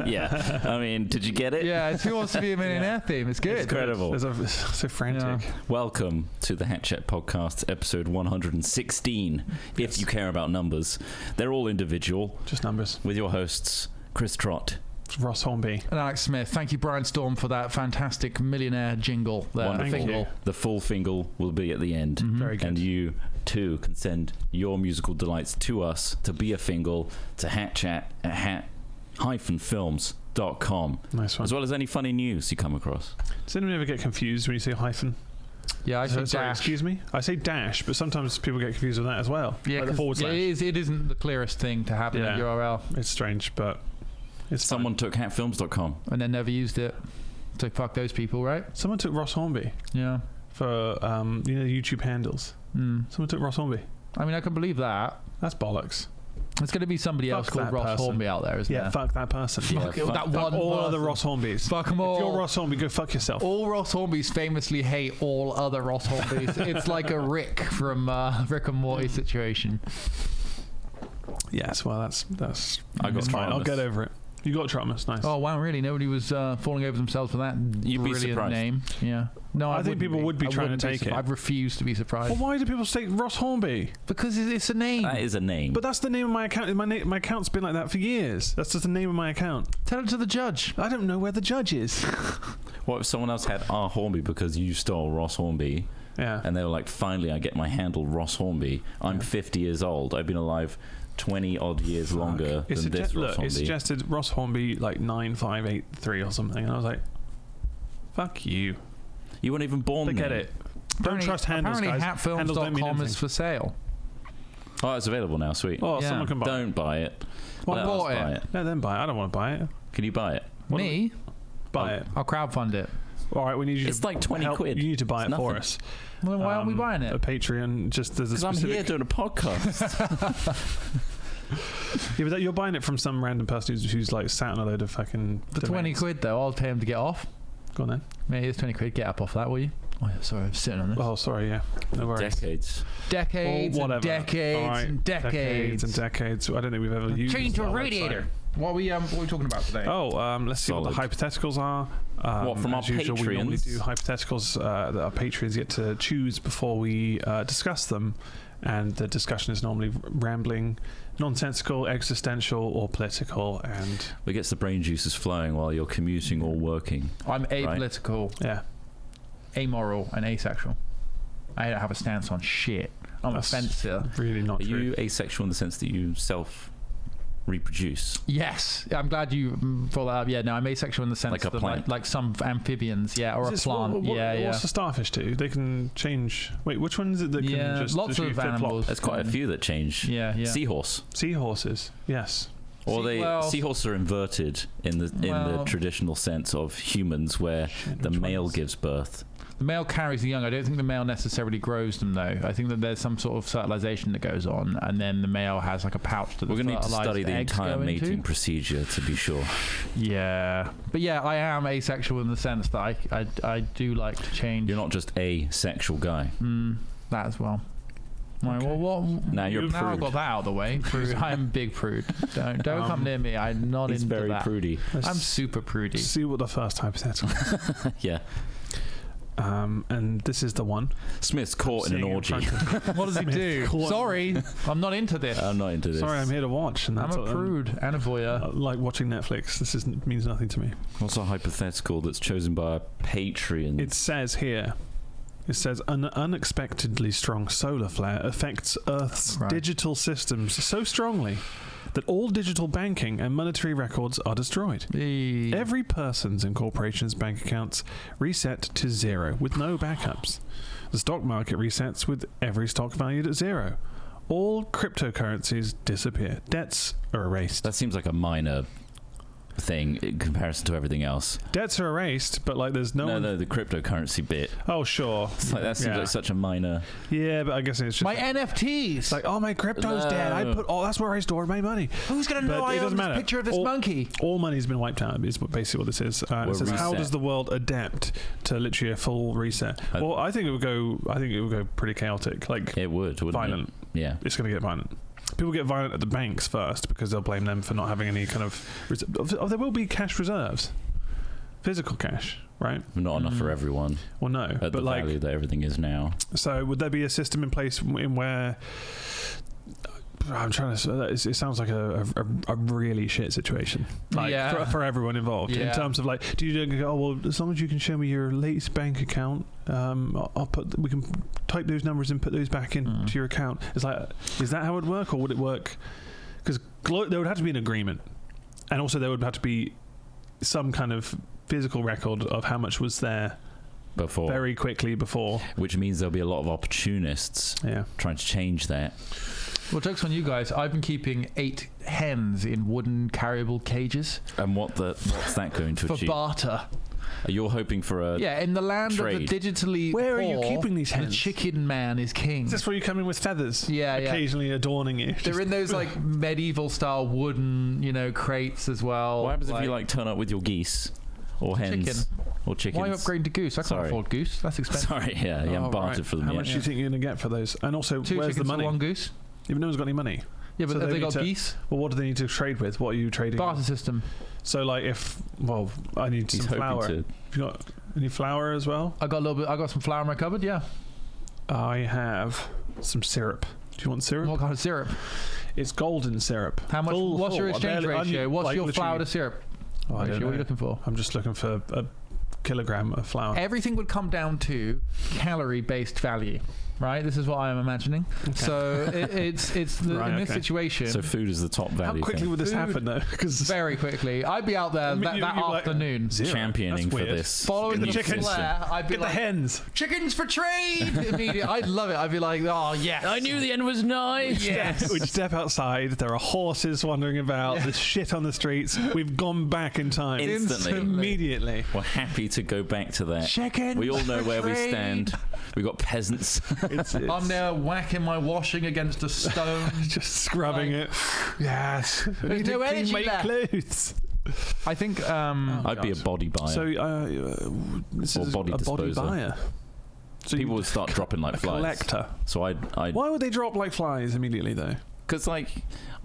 Yeah, I mean, did you get it? Yeah, it's Who Wants to Be a Millionaire theme. It's good. It's incredible. It's so frantic. Yeah. Welcome to the Hat Chat Podcast, episode 116. If you care about numbers, they're all individual. Just numbers. With your hosts, Chris Trott, Ross Hornby, And Alex Smith. Thank you, Brian Storm, for that fantastic millionaire jingle. Wonderful. The full fingle will be at the end. Mm-hmm. Very good. And you too can send your musical delights to us to be a fingle to hatchat@hat-films.com. Nice one. As well as any funny news you come across. Does anyone ever get confused when you say hyphen? Yeah, I say Sorry, dash. excuse me? I say dash, but sometimes people get confused with that as well. Yeah, like the forward slash. it isn't the clearest thing to have in a URL. It's strange, but it's Someone fine. took hatfilms.com. And then never used it. So fuck those people, right? Someone took Ross Hornby Yeah. for YouTube handles. Someone took Ross Hornby. I mean, I can believe that. That's bollocks. There's going to be somebody Fuck else called that Ross person. Hornby out there, isn't Yeah, there? fuck that person. Fuck it, that Fuck one all other person. Ross Hornbys. Fuck them all. If you're Ross Hornby, go fuck yourself. All Ross Hornbys famously hate all other Ross Hornbys. It's like a Rick from Rick and Morty situation. Yes, well, that's I got it's fine. I'll traumas. get over it. You got traumas, nice. Oh wow, really? Nobody was falling over themselves for that You'd be brilliant surprised. name. Yeah. No, I think wouldn't people would be I trying to wouldn't be take it. surprised. I refuse to be surprised. Well, why do people say Ross Hornby? Because it's a name. That is a name. But that's the name of my account. My account's been like that for years. That's just the name of my account. Tell it to the judge. I don't know where the judge is. What if someone else had R. Hornby because you stole Ross Hornby? Yeah. And they were like, finally, I get my handle, Ross Hornby. I'm 50 years old. I've been alive 20 odd years longer than this Ross Hornby. It suggested Ross Hornby like 9583 or something, and I was like, "Fuck you." You weren't even born Forget then. it. Don't trust handles, guys. Handles don't mean Hatfilms.com is anything. for sale. Oh, it's available now. Sweet. Oh, Yeah. someone can buy it. Don't buy it. Well, Let us bought buy it. it. Let them buy it. I don't want to buy it. Can you buy it? Me? Buy it. I'll crowdfund it. All right, we need you. It's to like 20 help. quid. You need to buy It's it for nothing. us. Well, then why aren't we buying A it? Patreon. Just there's a Because I'm specific. here doing a podcast. Yeah, but you're buying it from some random person who's like sat on a load of fucking. For 20 domains. quid though, I'll pay him to get off. Go on then. Maybe it's 20 quid. Get up off that, will you? Oh, yeah, sorry, I'm sitting on this. Oh, sorry. Yeah. No worries. Decades. Decades, Or and whatever. decades, All right. and decades. and decades. I don't think we've ever used. Change your our radiator. website. What are we talking about today? Oh, let's see what the Solid. hypotheticals are. What, from as our usual, we normally Patreons? do hypotheticals that our Patreons get to choose before we discuss them, and the discussion is normally rambling, nonsensical, existential, or political. And It gets the brain juices flowing while you're commuting or working. I'm apolitical, yeah, amoral, and asexual. I don't have a stance on shit. I'm That's a fencer. really not Are true. you asexual in the sense that you self-reproduce? Yes, I'm glad you brought that up. Yeah, no, I'm asexual in the sense Like a that plant? like some amphibians, yeah, or Is a this- plant. Yeah. What's the starfish do? They can change. Wait, which one is it that can Yeah, just lots do of flip-flop? animals. There's quite a few that change. Yeah. Seahorse. Seahorses. Yes. Or seahorses are inverted in the traditional sense of humans, where the which male ones? gives birth. The male carries the young. I don't think the male necessarily grows them though. I think that there's some sort of fertilization that goes on, and then the male has like a pouch that We're going to need to fertilized study the eggs entire go into. mating procedure to be sure. Yeah, but yeah, I am asexual in the sense that I do like to change. You're not just a sexual guy. That as well. Right, Okay. well, Now you're a now I've prude. got that out of the way. Prude. I'm a big prude. Don't come near me. I'm not He's into very that. prudy. I'm super prudy. See what the first hypothetical. Yeah. And this is the one. Smith's caught in an Seeing in orgy. front of me. What does he do? Caught- Sorry, I'm not into this. I'm not into this. Sorry, I'm here to watch, and I'm that's a prude and a voyeur. I like watching Netflix. This means nothing to me. What's a hypothetical that's chosen by our Patreon? It says here. It says an unexpectedly strong solar flare affects Earth's Right. digital systems so strongly that all digital banking and monetary records are destroyed. Every person's and corporation's bank accounts reset to zero with no backups. The stock market resets with every stock valued at zero. All cryptocurrencies disappear. Debts are erased. That seems like a minor thing in comparison to everything else. Debts are erased, but like there's no the cryptocurrency bit. Oh, sure. It's like that seems Yeah. like such a minor. Yeah, but I guess it's just My NFTs. it's like, oh, my crypto's dead. I put that's where I stored my money. Who's gonna But know it I doesn't own this matter. picture of this monkey? All money's been wiped out is basically what this is. And it says, how reset. does the world adapt to literally a full reset? I think it would go pretty chaotic. Like It would, wouldn't violent. it? Yeah. It's going to get violent. people get violent at the banks first because they'll blame them for not having any kind of... there will be cash reserves. Physical cash, right? Not enough for everyone. Well, no. At the value that everything is now. So would there be a system in place in where... I'm trying to... It sounds like a really shit situation. Like, for everyone involved. In terms of like, do you go, oh, well, as long as you can show me your latest bank account, we can type those numbers and put those back into your account. It's like, is that how it would work, or would it work? Because there would have to be an agreement. And also there would have to be some kind of physical record of how much was there before, very quickly before. Which means there'll be a lot of opportunists trying to change that. Well, joke's on you guys. I've been keeping 8 hens in wooden carryable cages. And what's that going to achieve? For barter. You're hoping for a in the land trade. of the digitally Where poor, are you keeping these hens? The chicken man is king. Is this where you come in with feathers? Occasionally adorning you. They're in those like medieval style wooden, crates as well. What happens if you turn up with your geese or hens? Chicken. Or chickens. Why are you upgrading to goose? I can't afford goose. That's expensive. Sorry, you haven't bartered for them How yet. much do you think you're going to get for those? And also, 2 where's the chickens money? for 1 goose. Even no one's got any money. Yeah, but have they got geese? Well, what do they need to trade with? What are you trading? Barter with? system. So, like, I need some flour. Have you got any flour as well? I got a little bit. I got some flour in my cupboard. Yeah. I have some syrup. Do you want syrup? What kind of syrup? It's golden syrup. How much? What's your exchange ratio? What's your flour to syrup? I don't know. What are you looking for? I'm just looking for a kilogram of flour. Everything would come down to calorie-based value, right? This is what I'm imagining. Okay. So it's in this situation. So food is the top value. How quickly would this happen, though? Because very quickly. I'd be out there that afternoon, championing for this. Following the chickens. I'd be get the hens. Chickens for trade. Immediately, I'd love it. I'd be like, oh yes. I knew the end was nigh. Yes. We'd step outside. There are horses wandering about. There's shit on the streets. We've gone back in time. Instantly. Immediately. We're happy to go back to that. Chicken. We all know where we stand. We've got peasants. I'm there whacking my washing against a stone. Just scrubbing it. Yes. There's no energy left. Clothes. I think I'd be a body buyer. So this is body a body disposer. buyer. So people would start dropping like flies. Collector. So I'd Why would they drop like flies immediately though? Because I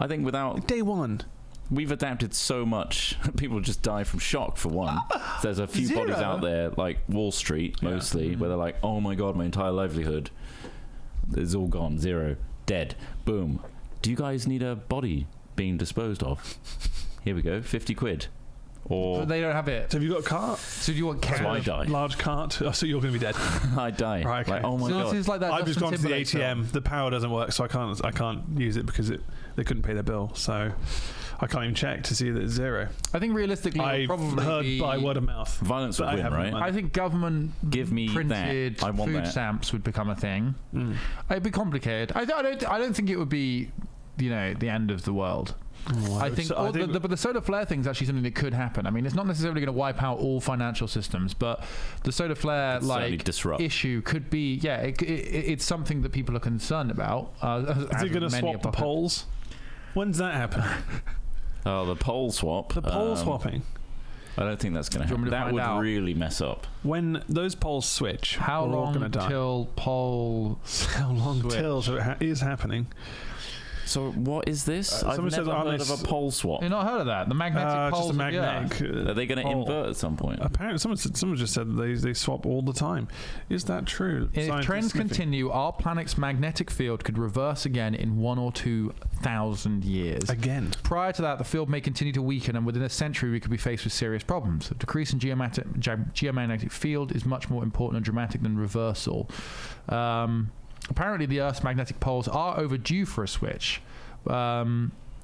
think without day one. We've adapted so much. People just die from shock, for one. There's a few bodies out there, like Wall Street, mostly, where they're like, oh my God, my entire livelihood is all gone. 0. Dead. Boom. Do you guys need a body being disposed of? Here we go. 50 quid. Or but they don't have it. So have you got a cart? So do you want so I die. Large cart? Oh, so you're going to be dead. I die. Right, okay. Like, oh my God. This is like that I've just gone to the ATM. Film. The power doesn't work, so I can't use it because they couldn't pay their bill. So I can't even check to see that it's 0. I think realistically, I've probably heard by word of mouth. Violence would win, right? I think government give me printed that. I want food that. stamps would become a thing. It'd be complicated. I don't think it would be, the end of the world. I think but the solar flare thing is actually something that could happen. I mean, it's not necessarily going to wipe out all financial systems, but the solar flare issue could be. Yeah, it's something that people are concerned about. Is it going to swap the poles? When's that happen? Oh, the pole swap. The pole swapping. I don't think that's going to happen. That would really mess up. When those poles switch, how long till pole? How long till? So it is happening. So what is this? I've never heard of a pole swap. You've not heard of that? The magnetic poles. Just a magnetic. Are they going to invert at some point? Apparently, someone just said they swap all the time. Is that true? If trends continue, our planet's magnetic field could reverse again in 1 or 2 thousand years. Again. Prior to that, the field may continue to weaken, and within a century, we could be faced with serious problems. A decrease in geomagnetic field is much more important and dramatic than reversal. Apparently, the Earth's magnetic poles are overdue for a switch.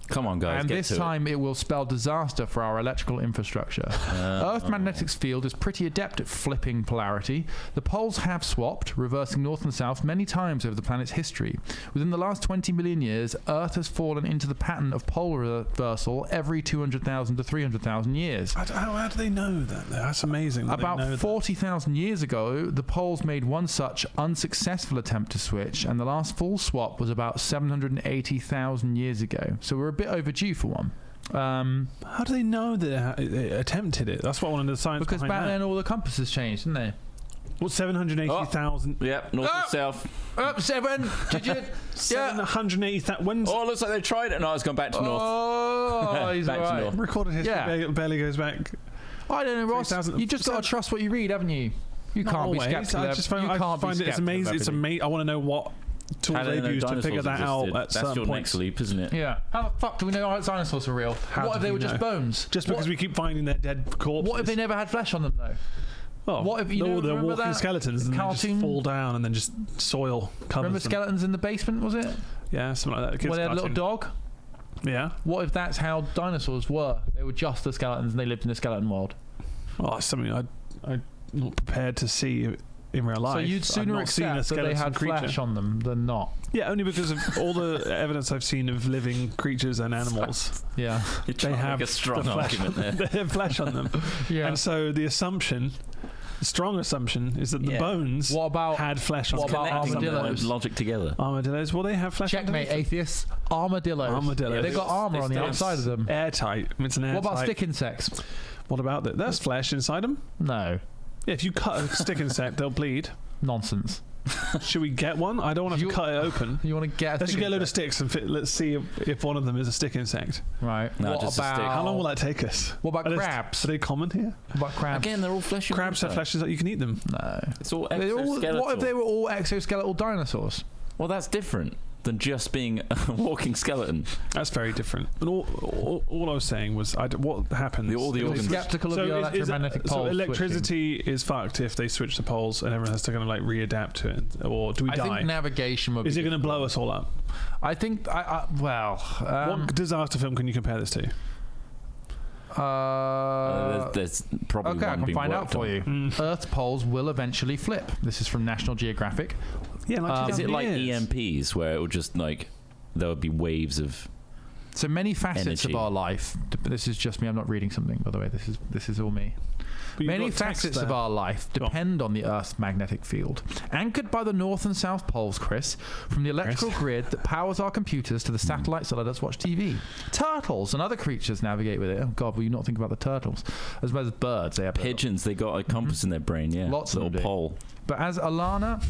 Come on, guys. And this time it will spell disaster for our electrical infrastructure. Earth's magnetic field is pretty adept at flipping polarity. The poles have swapped, reversing north and south many times over the planet's history. Within the last 20 million years, Earth has fallen into the pattern of pole reversal every 200,000 to 300,000 years. How do they know that? That's amazing. About 40,000 years ago, the poles made one such unsuccessful attempt to switch, and the last full swap was about 780,000 years ago. So we're a bit overdue for one. How do they know that they attempted it? That's what I wanted to science. Because back then all the compasses changed, didn't they? What, 780,000? Yep, north and south. Up 7. Did you? 780,000. When's Oh, it looks like they tried it. No, it's gone back to north. Oh, he's Back to right. north. recorded history barely goes back? I don't know, Ross. 3,000. You just got to trust what you read, haven't you? You Not can't be always. skeptical. I just find it's amazing. It's amazing. I want to know what tools How do they they've know used to dinosaurs figure that existed? out at That's certain your points. next leap, isn't it? Yeah. How the fuck do we know dinosaurs are real? How What do if they we were just know? bones? Just because we keep finding their dead corpses. What if they never had flesh on them, though? Oh, what if you know, they're remember walking that skeletons and they cartoon? just fall down and then just soil covers Remember them. skeletons in the basement, was it? Yeah, something like that. Kids Where they had a little cartoon. dog? Yeah. What if that's how dinosaurs were? They were just the skeletons and they lived in the skeleton world. Oh, it's something I'm not prepared to see in real life. So you'd I've sooner not seen a accept that they skeleton had creature. flesh on them than not. Yeah, only because of all the evidence I've seen of living creatures and animals. Yeah. You're trying They to have make a strong the flesh. argument there. They have flesh on them. Yeah. And so the strong assumption is that the bones What about had flesh on what them. about Connecting armadillos? the logic together. Armadillos? Well, they have flesh on Checkmate, them. atheists. Armadillos. Armadillos. They've got armour on the They outside of them. Airtight. It's an What airtight. about stick insects? What about that? There's flesh inside them. No. Yeah, if you cut a stick insect, they'll bleed. Nonsense. Should we get one? I don't want to have to cut it open. You want to get a Let's stick get a load of insect? sticks and let's see if one of them is a stick insect. Right. No, what just a about stick. How long will that take us? What about Are crabs? Are they common here? What about crabs? Again, they're all flesh. Crabs have flesh that you can eat them. No. It's all They're all- exoskeletal. what if they were all exoskeletal dinosaurs? Well, that's different than just being a walking skeleton. That's very different. And all I was saying was, what happens? All the You're organs. skeptical of the electromagnetic so poles electricity is fucked if they switch the poles and everyone has to kind of like readapt to it, or do we switching. I die? think navigation would Is be it going to blow us all up? I think What disaster film can you compare this to? There's probably okay, I one can being find out worked for on. you. Earth's poles will eventually flip. This is from National Geographic. Yeah, like Is it 2000 like years. EMPs where it would just like there would be waves of? So many facets Energy. of our life. This is just me. I'm not reading something, by the way. This is all me. But you've Many got text facets of there. our life depend on the Earth's magnetic field. Anchored by the North and South poles, Chris, from the electrical grid that powers our computers to the satellites that let us watch TV. Turtles and other creatures navigate with it. Oh, God, will you not think about the turtles? As well as birds. They have Pigeons, they got a compass in their brain, yeah. Lots of little them do. pole. But as Alana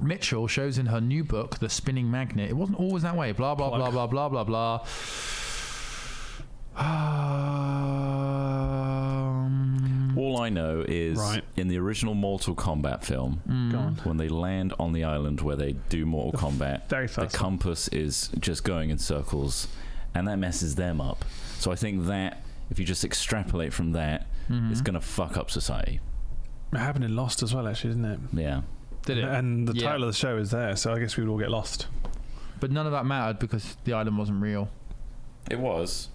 Mitchell shows in her new book, The Spinning Magnet, it wasn't always that way. Blah, blah, blah, blah, blah, blah, blah. All I know is in the original Mortal Kombat film, Go on. when they land on the island where they do Mortal Kombat, Very the first. compass is just going in circles, and that messes them up. So I think that if you just extrapolate from that, it's going to fuck up society. It happened in Lost as well, actually, didn't it? Yeah. Did it? And the Yeah. title of the show is there, so I guess we would all get lost. But none of that mattered because the island wasn't real. It was.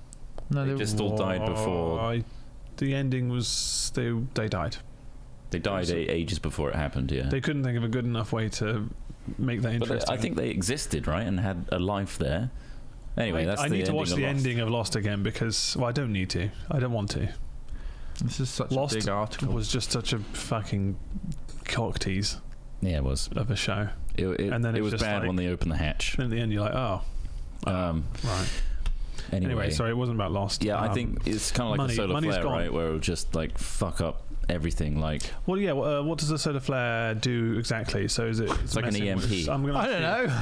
No, They just all died before. The ending was they died. They died ages before it happened, yeah. They couldn't think of a good enough way to make that But interesting. I think they existed, right, and had a life there. Anyway, that's I the need to ending watch of the Lost. ending of Lost again because I don't need to. I don't want to. This is such Lost a big article. was just such a fucking cock tease Yeah, it was. of a show. And then it was just bad like- when they opened the hatch. And at the end, you're like, oh, right. Anyway, Sorry, it wasn't about Lost. Yeah, I think it's kind of like a solar money's flare, gone. right? Where it'll just like fuck up everything. Like, Well, yeah. What does a solar flare do exactly? So is it? It's like an messing with- EMP. I don't know.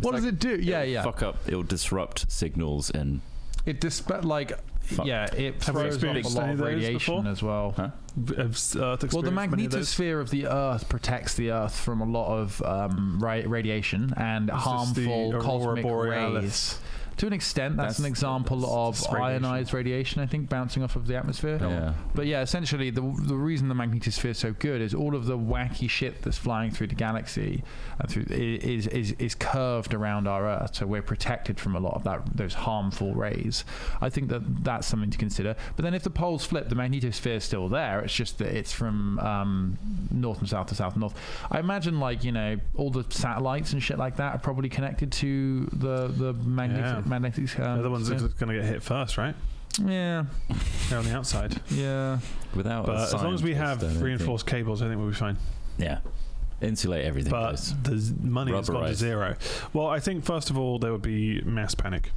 What does it do? Yeah, it'll yeah. fuck up. It'll disrupt signals and It it Have throws we off experienced a lot any of of those radiation before? as well. huh? Earth Well, the experienced many of those? magnetosphere of the Earth protects the Earth from a lot of radiation and Is this the harmful Aurora cosmic Borealis? rays. To an extent, that's an example of that's radiation. ionized radiation, I think, bouncing off of the atmosphere. Yeah. But yeah, essentially, the reason the magnetosphere is so good is all of the wacky shit that's flying through the galaxy and through is curved around our Earth, so we're protected from a lot of those harmful rays. I think that's something to consider. But then if the poles flip, the magnetosphere is still there. It's just that it's from north and south to south and north. I imagine, like, you know, all the satellites and shit like that are probably connected to the magnetic. They're the ones that are going to get hit first, right? Yeah. They're on the outside. Yeah. Without, But as long as we have reinforced cables, I think we'll be fine. Yeah. Insulate everything. But Guys. the money has gone to Rubberized. zero. Well, I think first of all there would be mass panic,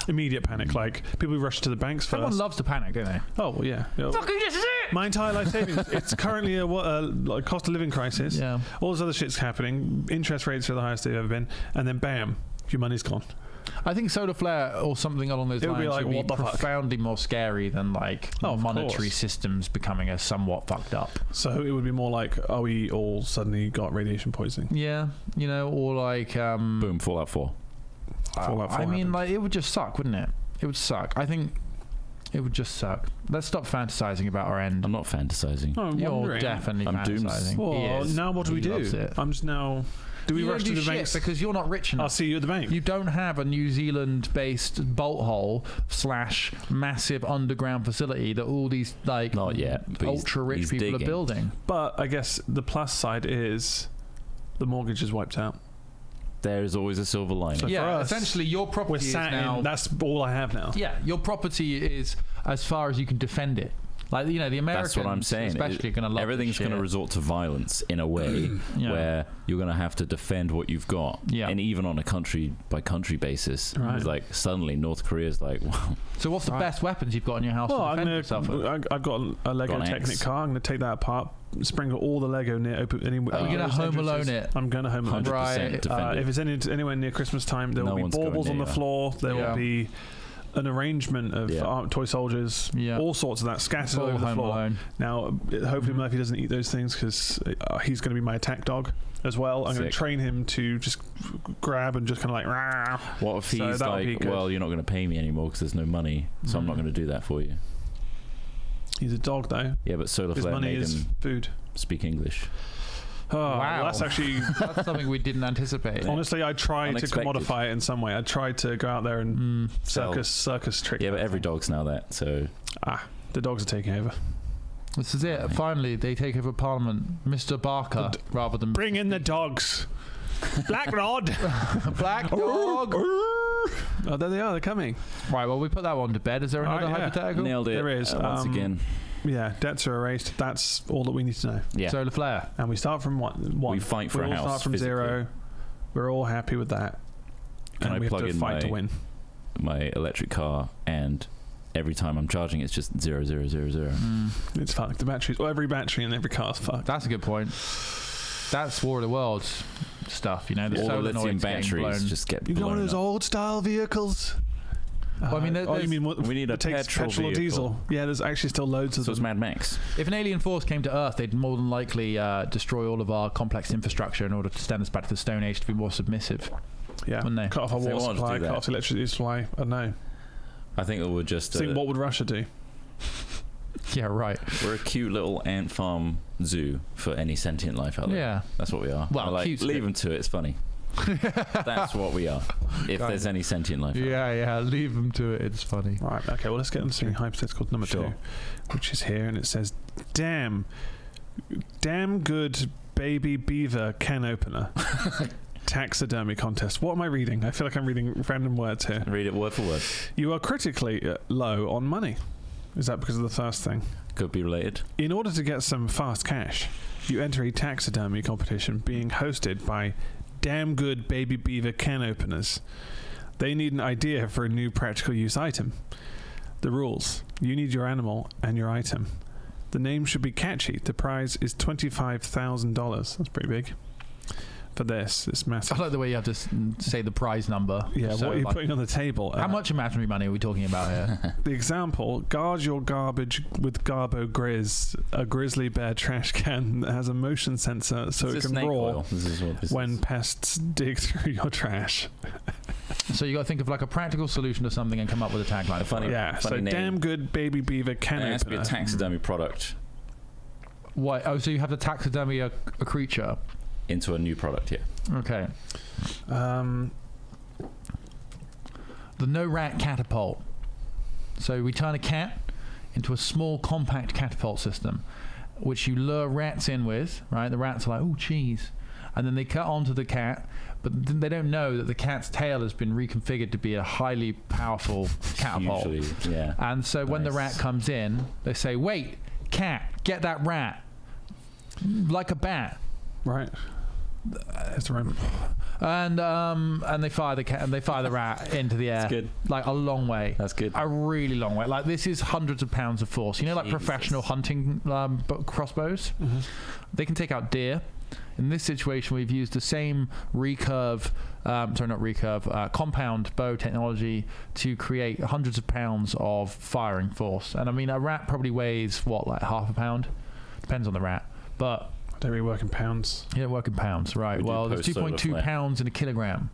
immediate panic. Like people who rush to the banks first. Everyone loves to panic, don't they? Oh well, yeah. Fucking this is My entire life savings. It's currently a cost of living crisis. Yeah. All this other shit's happening. Interest rates are the highest they've ever been, and then bam, your money's gone. I think solar flare or something along those lines would be profoundly more scary than monetary systems becoming a somewhat fucked up. So it would be more like, are we all suddenly got radiation poisoning? Yeah, or like boom, Fallout 4. Fallout 4 I mean, it would just suck, wouldn't it? It would suck. I think it would just suck. Let's stop fantasizing about our end. I'm not fantasizing. No, You're definitely fantasizing. Well, now what do we do? I'm just now. Do we rush to the bank? Because you're not rich enough. I'll see you at the bank. You don't have a New Zealand-based bolt hole / massive underground facility that all these not yet ultra-rich people are building. But I guess the plus side is the mortgage is wiped out. There is always a silver lining. So yeah, essentially your property is now... That's all I have now. Yeah, your property is as far as you can defend it. The Americans, that's what I'm saying. Especially, going to love everything's going to resort to violence in a way where you're going to have to defend what you've got, and even on a country by country basis. Right. It's like suddenly North Korea's like, wow. So what's the best weapons you've got in your house to defend yourself with? I've got a Lego Technic car. I'm going to take that apart, sprinkle all the Lego near open. You're going to Home Alone it. I'm going to Home Alone 100% it. If it's anywhere near Christmas time, there will be baubles on the floor. There will be an arrangement of toy soldiers, all sorts of that scattered over the floor. Alone. Now, hopefully Murphy doesn't eat those things because he's going to be my attack dog as well. I'm going to train him to just grab and just kind of like. Rah. What if he's like, well, you're not going to pay me anymore because there's no money, so I'm not going to do that for you. He's a dog, though. Yeah, but solar flare made him food. Speak English. Oh, wow. Well, that's something we didn't anticipate. Honestly, I tried to commodify it in some way. I tried to go out there and circus trick. Yeah, but every dog's now that, so... the dogs are taking over. This is it. Right. Finally, they take over Parliament. Mr. Barker, rather than... Bring in the dogs. Black Rod. Black dog. Oh, there they are. They're coming. Right, well, we put that one to bed. Is there another hypothetical? Nailed it. There is. Once again. Yeah, debts are erased. That's all that we need to know. Yeah. Solar flare. And we start from one. We fight for a house. We start from physically. 0. We're all happy with that. And I plug in fight to win. My electric car, and every time I'm charging, it's just 0, 0, 0, 0. It's fucked. The batteries. Well, every battery in every car is fucked. That's a good point. That's War of the Worlds stuff. The all the lithium batteries just get blown. You got one of those old style vehicles. Well, I mean, you mean what, we need a petrol or diesel? Yeah, there's actually still loads of them. So it's Mad Max. If an alien force came to Earth, they'd more than likely destroy all of our complex infrastructure in order to send us back to the Stone Age to be more submissive. Yeah, wouldn't they? Cut off our water supply, cut off the electricity supply. I don't know. I think it would just... think what would Russia do? Yeah, right. We're a cute little ant farm zoo for any sentient life out there. Yeah. That's what we are. Well, leave them to it. It's funny. That's what we are. If there's any sentient life. Yeah, leave them to it. It's funny. Right. Okay. Well, let's get on to hypothetical number 2, which is here, and it says, "Damn good baby beaver can opener." Taxidermy contest. What am I reading? I feel like I'm reading random words here. Read it word for word. You are critically low on money. Is that because of the first thing? Could be related. In order to get some fast cash, you enter a taxidermy competition being hosted by damn good baby beaver can openers. They need an idea for a new practical use item. The rules. You need your animal and your item. The name should be catchy. The prize is $25,000. That's pretty big. For this, it's massive. I like the way you have to say the prize number. Yeah, what are you putting on the table? How much imaginary money are we talking about here? The example: guard your garbage with Garbo Grizz, a grizzly bear trash can that has a motion sensor so it can roar when pests dig through your trash. So you got to think of like a practical solution to something and come up with a tagline. Funny name. Damn good baby beaver can opener. It has to be a taxidermy product. What? Oh, so you have to taxidermy a creature into a new product, yeah. Okay. The no rat catapult. So we turn a cat into a small compact catapult system, which you lure rats in with, right? The rats are like, oh, cheese. And then they cut onto the cat, but they don't know that the cat's tail has been reconfigured to be a highly powerful catapult. Usually, yeah. And so when the rat comes in, they say, wait, cat, get that rat. Like a bat. Right. That's right. And they fire the cat and they fire the rat into the air. That's good. Like a long way. That's good. A really long way. Like this is hundreds of pounds of force. You know, like professional hunting crossbows. Mm-hmm. They can take out deer. In this situation, we've used the same compound bow technology to create hundreds of pounds of firing force. And I mean, a rat probably weighs like half a pound. Depends on the rat, but. Don't we work in pounds? Yeah, work in pounds, right. Well, there's 2.2 pounds in a kilogram.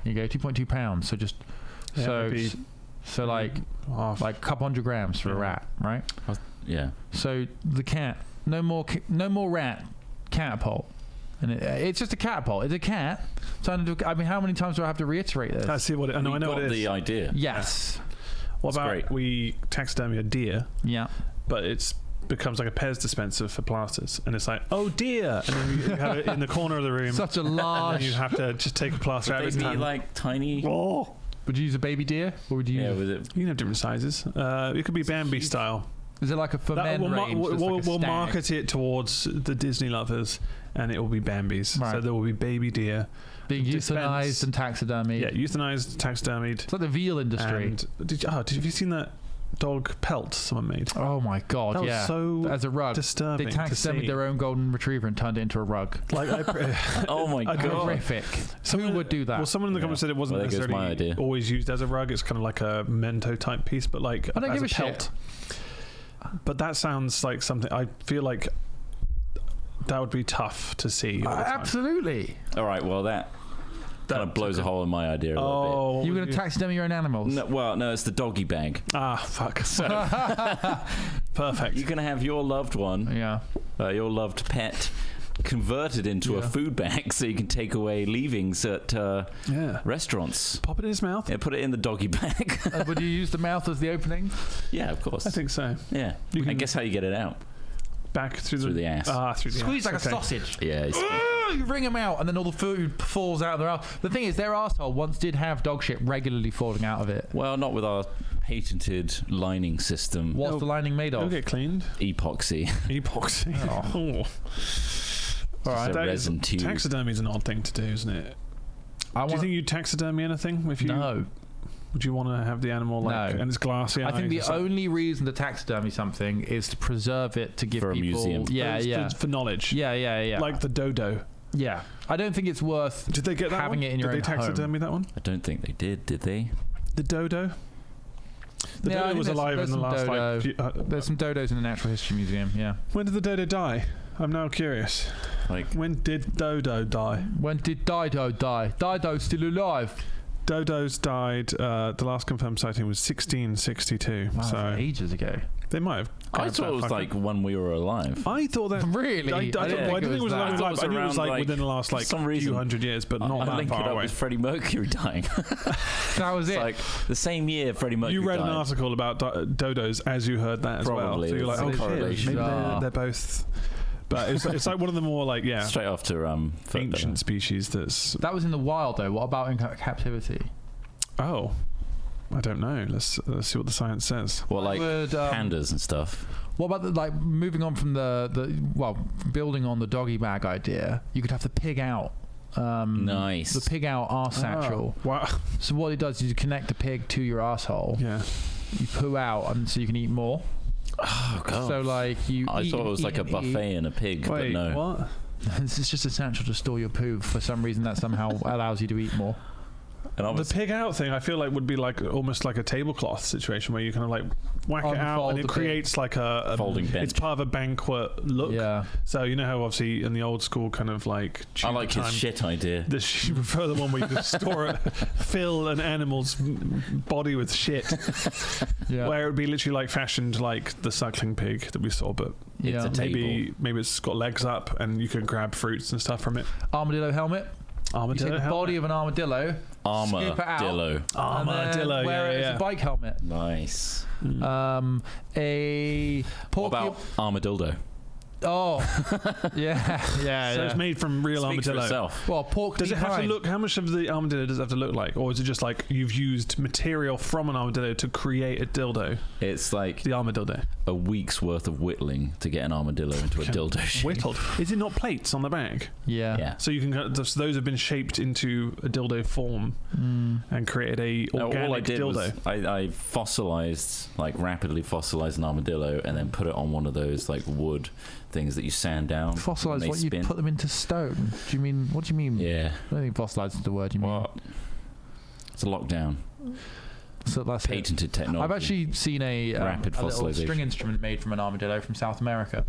There you go, 2.2 pounds. So just, so like a couple hundred grams for a rat, right? Yeah. So the cat, no more rat, catapult. And it's just a catapult. It's a cat. I mean, how many times do I have to reiterate this? I see what it, I know what it is. The idea. Yes. What about we taxidermy a deer? Yeah. But it's becomes like a Pez dispenser for plasters, and it's like, oh dear, and then you have it in the corner of the room. Such a large. And you have to just take a plaster out every time. Like tiny. Oh. Would you use a baby deer, or would you? Yeah, with it. You can have different sizes. It could be Bambi style. Is it like a for men range? We'll market it towards the Disney lovers, and it will be Bambis. Right. So there will be baby deer being euthanized and taxidermied. Yeah, euthanized, taxidermied. It's like the veal industry. And have you seen that dog pelt someone made? Oh my god! That was so as a rug. Disturbing. They taxidermied their own golden retriever and turned it into a rug. Like, oh my god! Horrific. Who would do that? Well, someone in the comments said it wasn't necessarily always used as a rug. It's kind of like a memento type piece, but like I don't as give a pelt. Shit. But that sounds like something. I feel like that would be tough to see. Absolutely. All right. Well, that kind of blows a hole in my idea a little bit. You're going to taxidermy your own animals? No, it's the doggy bag. Ah, fuck. So, perfect. You're going to have your loved one, your loved pet, converted into a food bag so you can take away leavings at restaurants. Pop it in his mouth? Yeah, put it in the doggy bag. Would you use the mouth as the opening? Yeah, of course. I think so. Yeah. I guess how you get it out. Back through the ass. Through the Squeeze ass. like a sausage. Yeah. You wring them out, and then all the food falls out of their ass. The thing is, their arsehole once did have dog shit regularly falling out of it. Well, not with our patented lining system. What's the lining made of? It'll get cleaned. Epoxy. Oh. All right. Resin tube. Taxidermy is an odd thing to do, isn't it? Do you think you'd taxidermy anything? No. Would you want to have the animal and it's glassy? I think the only reason to taxidermy something is to preserve it, to give for people a museum. Yeah. For knowledge. Yeah. Like the dodo. Yeah. I don't think it's worth Did they get that having one? it in your own home. Did they taxidermy that one? I don't think they did they? The dodo? The dodo was alive in the last there's some dodos in the Natural History Museum, yeah. When did the dodo die? I'm now curious. When did Dodo die? When did Dido die? Dido's still alive. Dodos died. The last confirmed sighting was 1662. Wow, so ages ago. They might have. I thought it was like when we were alive. I thought that really. I didn't think it was alive. I knew it was like within the last few hundred years, but not that far away. With Freddie Mercury dying. That was it. Like the same year Freddie Mercury. You read died. an article about dodos as you heard that as Probably. well. So you're like, oh shit, maybe they're both. But it's like one of the more straight after ancient species. That was in the wild though. What about in captivity? Oh, I don't know. Let's see what the science says. Well, like pandas and stuff. What about moving on from building on the doggy bag idea? You could have the pig out. Nice. The pig out arse satchel. Wow. So what it does is you connect the pig to your arsehole. Yeah. You poo out, and so you can eat more. Oh god. So I thought it was like a buffet and a pig. Wait, but no. What? It's just essential to store your poo. For some reason, that somehow allows you to eat more. And the pig out thing, I feel like would be almost like a tablecloth situation where you kind of whack it out and it creates like a folding bench. It's part of a banquet look. Yeah. So you know how obviously in the old school kind of I like his shit idea. You prefer the one where you can fill an animal's body with shit. Yeah. Where it would be literally fashioned like the suckling pig that we saw, but maybe it's got legs up and you can grab fruits and stuff from it. Armadillo helmet. You take the body of an armadillo, scoop it out, armadillo, wear it as a bike helmet. Nice. A what about armadillo? Oh, yeah. So it's made from real Speaks for armadillo. itself. Well, pork. Does it have to look? How much of the armadillo does it have to look like, or is it just like you've used material from an armadillo to create a dildo? It's like The armadillo a week's worth of whittling to get an armadillo into a dildo shape. whittled. Is it not plates on the back? Yeah. Yeah. So you can. So those have been shaped into a dildo form and created a No, organic all I did dildo. was I fossilized, like rapidly fossilized an armadillo, and then put it on one of those like wood things that you sand down. Fossilized? and What, they you spin. put them into stone? Do you mean? What do you mean? Yeah. I don't think fossilized is the word you mean. Well, it's a lockdown. So that's it. Patented technology. I've actually seen a Rapid little fossilization. string instrument made from an armadillo from South America.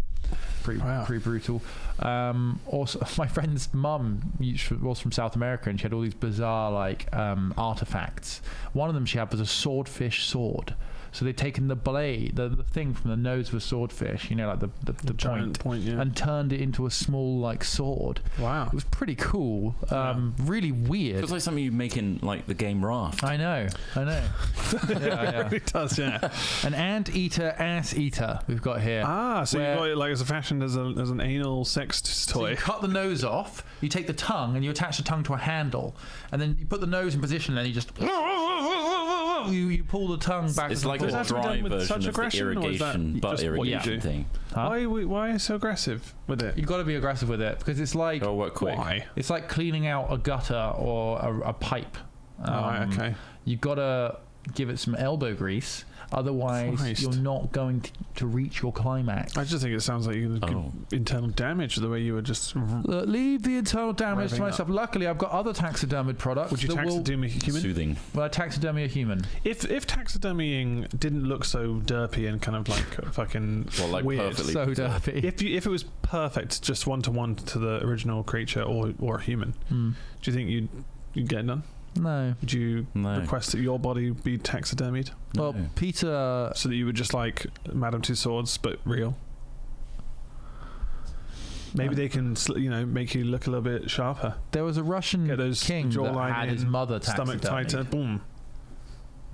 Pretty brutal. Also, my friend's mum was from South America, and she had all these bizarre like artifacts. One of them she had was a swordfish sword. So they'd taken the blade, the thing from the nose of a swordfish, you know, like the Giant point, yeah. and turned it into a small like sword. Wow. It was pretty cool. Really weird. Feels like something you make in like the game Raft. I know. Yeah. It does, yeah. An anteater ass eater we've got here. So Where- you've got it like as a fashion as an anal sex So toy. you cut the nose off, you take the tongue and you attach the tongue to a handle, and then you put the nose in position, and then you just you pull the tongue back. It's and like forth. Does a that have to be dry done with version such of the aggression, or is that irrigation, butt just what you irrigation do? thing. Huh? Why are you so aggressive with it? You've got to be aggressive with it because it's like It'll work quick. Why? it's like cleaning out a gutter or a pipe. Okay. You've got to give it some elbow grease, otherwise Christ. you're not going to reach your climax. I just think it sounds like you Oh. internal damage the way you were just. Look, leave the internal damage to Revving myself. Luckily, I've got other taxidermied products. Would you that taxidermy a human? Soothing. Well, I taxidermy a human. If taxidermying didn't look so derpy and kind of like fucking Well, like weird. perfectly. So derpy. If it was perfect, just 1-to-1 to the original creature or a human, do you think you'd get it done? No. Would you No. request that your body be taxidermied Well, No. Peter. so that you would just like Madame Tussauds but real? Maybe they can, make you look a little bit sharper. There was a Russian Get those king that jawline had his in, mother Stomach taxidermied. tighter, boom,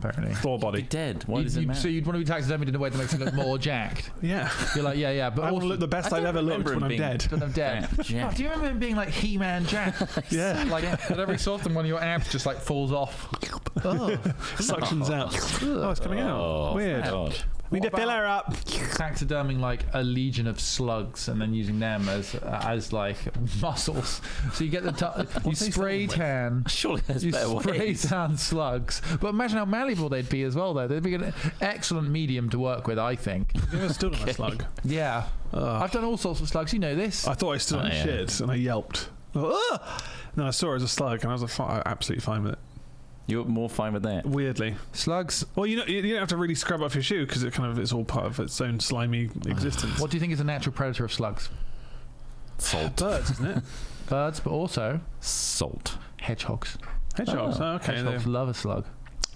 Apparently. Thor You're body. dead. Why does it matter? So you'd want to be taxidermied in a way that makes you look more jacked. Yeah, You're like, yeah, but I want also to look the best I I've don't ever looked remember when him I'm being- dead. when I'm dead. Jack. Oh, do you remember him being like He-Man Jack? Yeah, Like, but every so often one of your abs just like falls off. Oh, suctions out. Oh, it's coming out. Oh, Weird. God. We need to What fill about- her up. taxiderming like a legion of slugs and then using them as like muscles. So you get the you spray tan. Surely there's You better spray ways. tan slugs, but imagine how malleable they'd be as well. Though they'd be an excellent medium to work with, I think. Have you ever stood on a slug? Yeah, I've done all sorts of slugs. You know this. I thought I stood on yeah. shit and I yelped. And then I saw it as a slug and I was like, absolutely fine with it. You're more fine with that. Weirdly. Slugs. Well, you don't have to really scrub off your shoe because it's all part of its own slimy existence. What do you think is a natural predator of slugs? Salt. Birds, isn't it? Birds, but also Salt. hedgehogs. Hedgehogs. Oh, okay. Hedgehogs love a slug.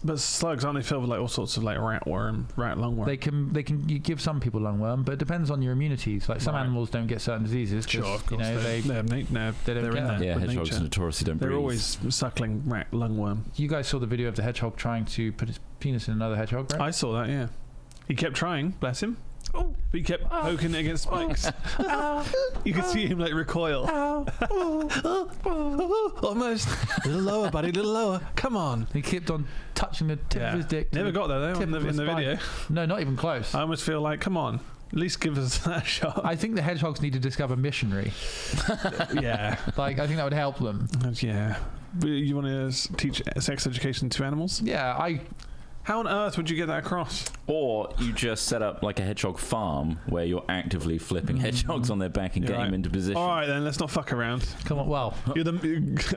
But slugs, aren't they filled with like all sorts of like rat lungworm? They can you give some people lungworm, but it depends on your immunities. Like some Right. animals don't get certain diseases. 'Cause, Sure, of course. they they're don't in there. get with that. Yeah, hedgehogs nature. notoriously don't They're breathe. always suckling rat lungworm. You guys saw the video of the hedgehog trying to put his penis in another hedgehog, right? I saw that, yeah. He kept trying, bless him. But he kept poking it against spikes. You could see him like recoil. Almost. A little lower, buddy, a little lower. Come on. He kept on touching the tip of his dick. to Never the got there though tip in the of his spine. video. No, not even close. I almost feel like, come on, at least give us that shot. I think the hedgehogs need to discover missionary. Yeah. Like, I think that would help them. Yeah. You want to teach sex education to animals? Yeah, How on earth would you get that across? Or you just set up like a hedgehog farm where you're actively flipping hedgehogs on their back and You're getting them right. into position. All right, then let's not fuck around. come on. Well, You're the.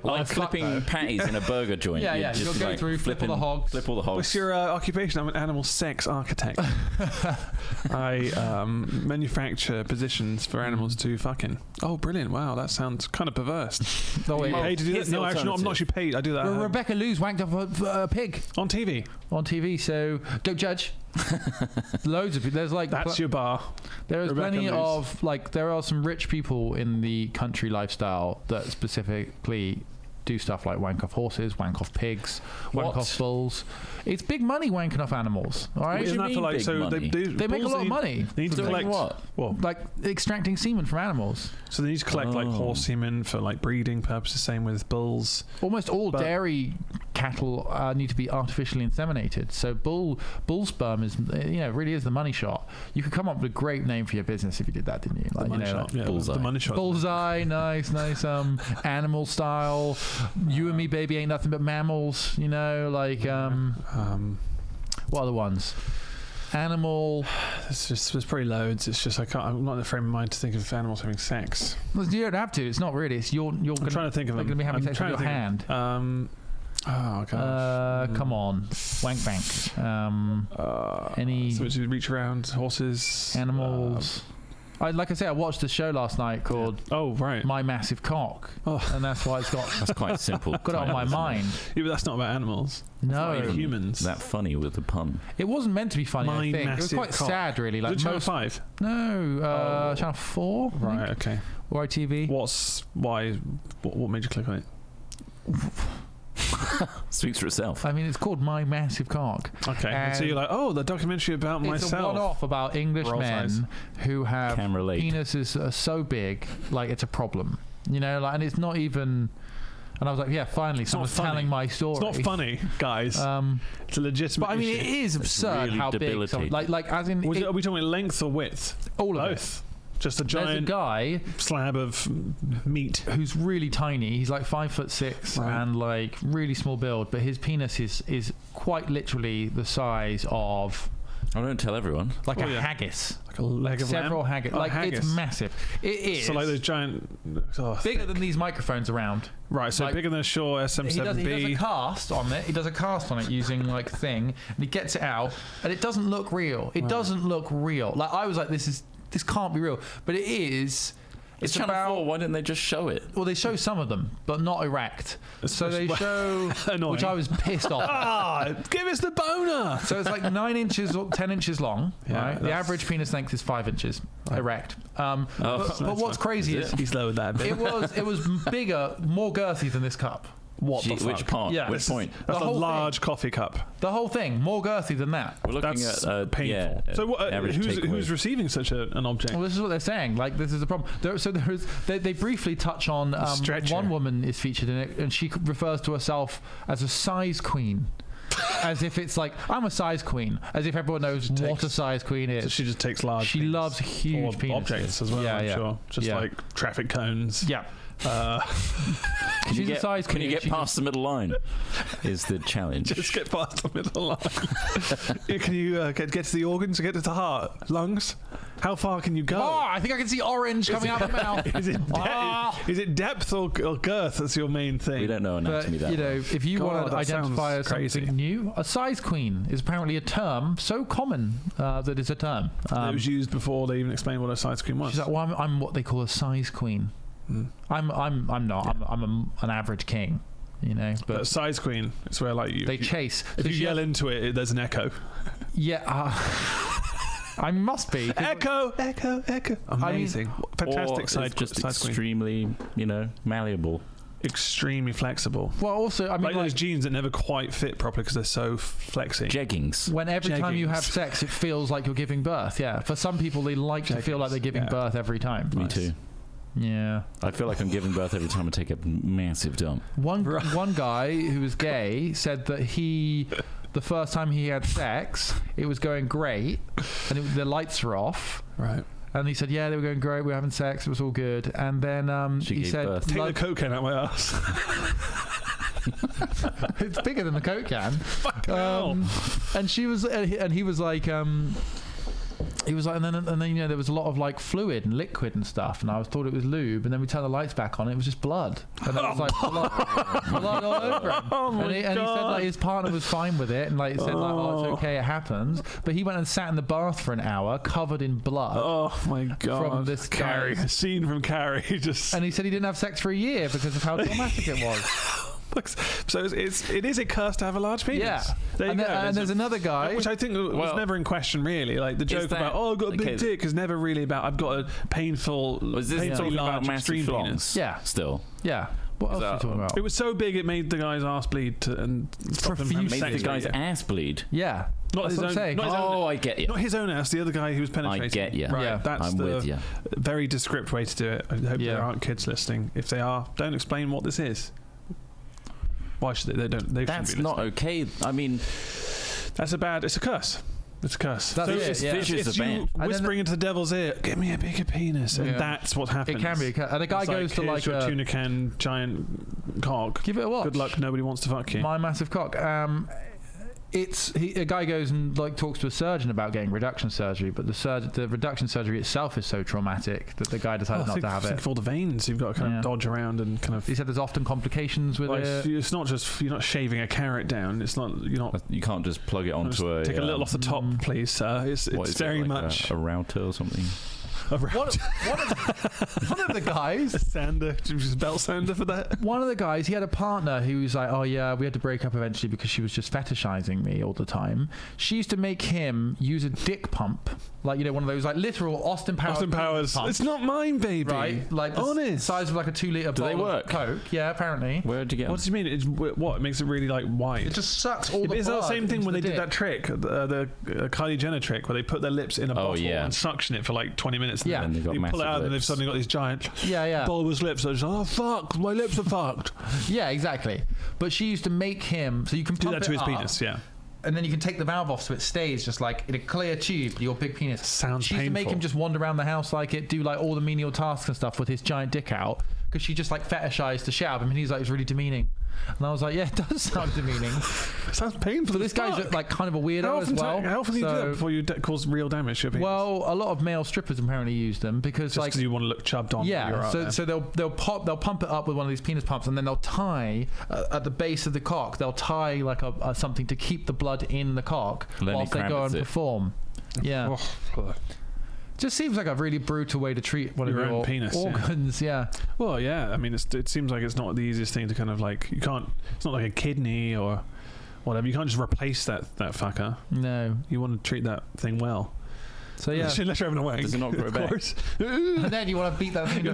Like I'd fuck flipping though. patties in a burger joint. Yeah, You're yeah, just you'll go like through, flip all the hogs. Flip all the hogs. What's your occupation? I'm an animal sex architect. I manufacture positions for animals to fucking. Oh, brilliant! Wow, that sounds kind of perverse. no, wait. Well, Paid to do here's that? the No, actually, I'm not alternative. actually paid. I do that at home. Rebecca Lou's wanked up a pig on TV. on TV, so don't judge. Loads of people. There's like That's your bar. there is Rebecca plenty Lou's. of like there are some rich people in the country lifestyle that specifically do stuff like wank off horses, wank off pigs, wank off bulls. It's big money wanking off animals. All right, Isn't that for like they make a lot of money. They need to collect what? Well, like extracting semen from animals. So they need to collect like horse semen for like breeding purposes. Same with bulls. Almost all dairy cattle need to be artificially inseminated. So bull sperm is really is the money shot. You could come up with a great name for your business if you did that, didn't you? Like, Bullseye. The money shot. Bullseye, nice. Animal style. You and me, baby, ain't nothing but mammals. What are the ones? Animal. There's probably loads. It's just I'm not in the frame of mind to think of animals having sex. Well, you don't have to. It's not really. It's you're I'm trying to think of them. They're going to be having sex with your hand. Oh gosh. Come on, wank bank. Any? So you reach around horses, animals. Like I say, I watched a show last night called My Massive Cock, and that's why it's got. That's quite simple. Got it on my mind. Yeah, but that's not about animals. No, it's not even humans. That funny with the pun. It wasn't meant to be funny. I think it was quite sad, really. Like Channel 5? No, Channel 4. Right. Okay. Or ITV. What made you click on it? Speaks for itself. I mean, it's called My Massive Cock. Okay. And so you're like, the documentary about myself. It's a one-off about English men who have penises so big, like it's a problem. And it's not even. And I was like, yeah, finally, someone's telling my story. It's not funny, guys. It's a legitimate. But I mean, it is absurd how big. Like, as in, are we talking length or width? All of both. Just a giant guy slab of meat who's really tiny. He's like 5'6" and like really small build, but his penis is quite literally the size of. I don't tell everyone. Like a haggis. Like a leg of several lamb? haggis. Like haggis. It's massive. It is. So like those giant. Bigger than these microphones around. Right. So bigger than a Shure SM7B. He does a cast on it. He does a cast on it using like a thing, and he gets it out, and it doesn't look real. It doesn't look real. Like I was like, this can't be real, but it is. It's Channel 4. Why didn't they just show it? Well, they show some of them, but not erect. So they show, which I was pissed off. Give us the boner. So it's like 9 inches or 10 inches long. Yeah, right? The average penis length is 5 inches erect. But what's crazy is he's lowered that a bit. It was bigger, more girthy than this cup. Which part? Yeah. Which point? That's a large coffee cup. The whole thing, more girthy than that. We're looking at painful. So who's receiving such an object? Well, this is what they're saying. Like, this is the problem. They briefly touch on one woman is featured in it, and she refers to herself as a size queen. As if it's like, I'm a size queen. As if everyone knows what a size queen is. So she just takes large. She loves huge penises. Objects as well, I'm sure. Just like traffic cones. Yeah. Can you get past the middle line? Is the challenge. Just get past the middle line. Can you get to the organs, get to the heart, lungs? How far can you go? I think I can see orange coming out of the mouth. Is it depth or girth? That's your main thing. We don't know anatomy that well. If you want to identify as something new, a size queen is apparently a term so common that it's a term. It was used before they even explained what a size queen was. She's like, well, I'm what they call a size queen. I'm not. I'm an average king, But a size queen, it's where like they chase. If you yell into it, there's an echo. Yeah, I must be echo. Amazing, fantastic side. Just extremely, malleable. Extremely flexible. Well, also, I mean, like those jeans that never quite fit properly because they're so flexy. Jeggings. When every time you have sex, it feels like you're giving birth. Yeah, for some people, they like to feel like they're giving birth every time. Me too. Yeah, I feel like I'm giving birth every time I take a massive dump. One guy who was gay said that the first time he had sex, it was going great, and the lights were off. Right. And he said, yeah, they were going great. We were having sex. It was all good. And then he said, take the Coke can out my ass. It's bigger than the Coke can. Fucking hell. And she was, and he was like. He was like, and then there was a lot of like fluid and liquid and stuff, and I thought it was lube, and then we turned the lights back on, and it was just blood, and it was like blood all over him. And he said like his partner was fine with it, and like said like, oh, it's okay, it happens. But he went and sat in the bath for an hour, covered in blood. Oh my god! From this Carrie, a scene from Carrie, and he said he didn't have sex for a year because of how traumatic it was. So it is a curse to have a large penis. Yeah. And there's another guy, which I think was never in question really. Like the joke about I've got a big dick is never really about I've got a painful. Was this talking about massive extreme penis? Yeah. Still. Yeah. What else are you talking about? It was so big it made the guy's ass bleed and stopped him from made the guy's ass bleed. Yeah. Not his own. I get you. Not his own ass. The other guy who was penetrating. I get you. Right, yeah, that's I'm with you. Very descript way to do it. I hope there aren't kids listening. If they are, don't explain what this is. Why should they? They don't. They That's shouldn't be not okay. I mean, that's a bad. It's a curse. It's a curse. That's It's you whispering into the devil's ear, "Give me a bigger penis," and that's what happens. It can be. And a guy goes to like a tuna can giant cock. Give it a watch. Good luck. Nobody wants to fuck you. My massive cock. A guy goes and like talks to a surgeon about getting reduction surgery, but the reduction surgery itself is so traumatic that the guy decided not to have it. Think of all the veins you've got to kind of dodge around and kind of. He said there's often complications with it. It's not just you're not shaving a carrot down. It's not You can't just plug it onto take a little off the top, please, sir. It's very much a router or something. One of the guys, a sander, just belt sander for that. One of the guys, he had a partner who was like, "Oh yeah, we had to break up eventually because she was just fetishizing me all the time." She used to make him use a dick pump, like one of those like literal Austin Powers. Pumps. It's not mine, baby. Right, like the size of like a 2-liter bottle. Do they work? Of Coke. Yeah, apparently. Where'd you get them? What do you mean? It makes it really like wide? It just sucks all the blood. Is that the same thing when they dick. did that trick, the Kylie Jenner trick, where they put their lips in a bottle and suction it for like 20 minutes? Yeah, and you pull it out, and they've suddenly got these giant bulbous lips. So it's like, oh fuck, my lips are fucked. Yeah, exactly. But she used to make him so you can do that to his up, penis. Yeah. And then you can take the valve off so it stays just like in a clear tube, your big penis. Sounds She used to make him just wander around the house like it, do like all the menial tasks and stuff with his giant dick out, because she just like fetishized the shit out of him, and he's like, it's really demeaning. And I was like, yeah, it does sound demeaning. Sounds painful. So this guy's like kind of a weirdo as well. How often do you do that before you cause real damage to your penis? Well, a lot of male strippers apparently use them because just because you want to look chubbed on. Yeah, so they'll pump it up with one of these penis pumps, and then they'll tie at the base of the cock. They'll tie like a something to keep the blood in the cock whilst they go and perform. Yeah. Just seems like a really brutal way to treat one of your own penis, organs. Yeah. Well, yeah. I mean, it seems like it's not the easiest thing to kind of like. You can't. It's not like a kidney or whatever. You can't just replace that fucker. No. You want to treat that thing well. So yeah. Unless you're having a wank. Does it not grow back? And then you want to beat that thing. You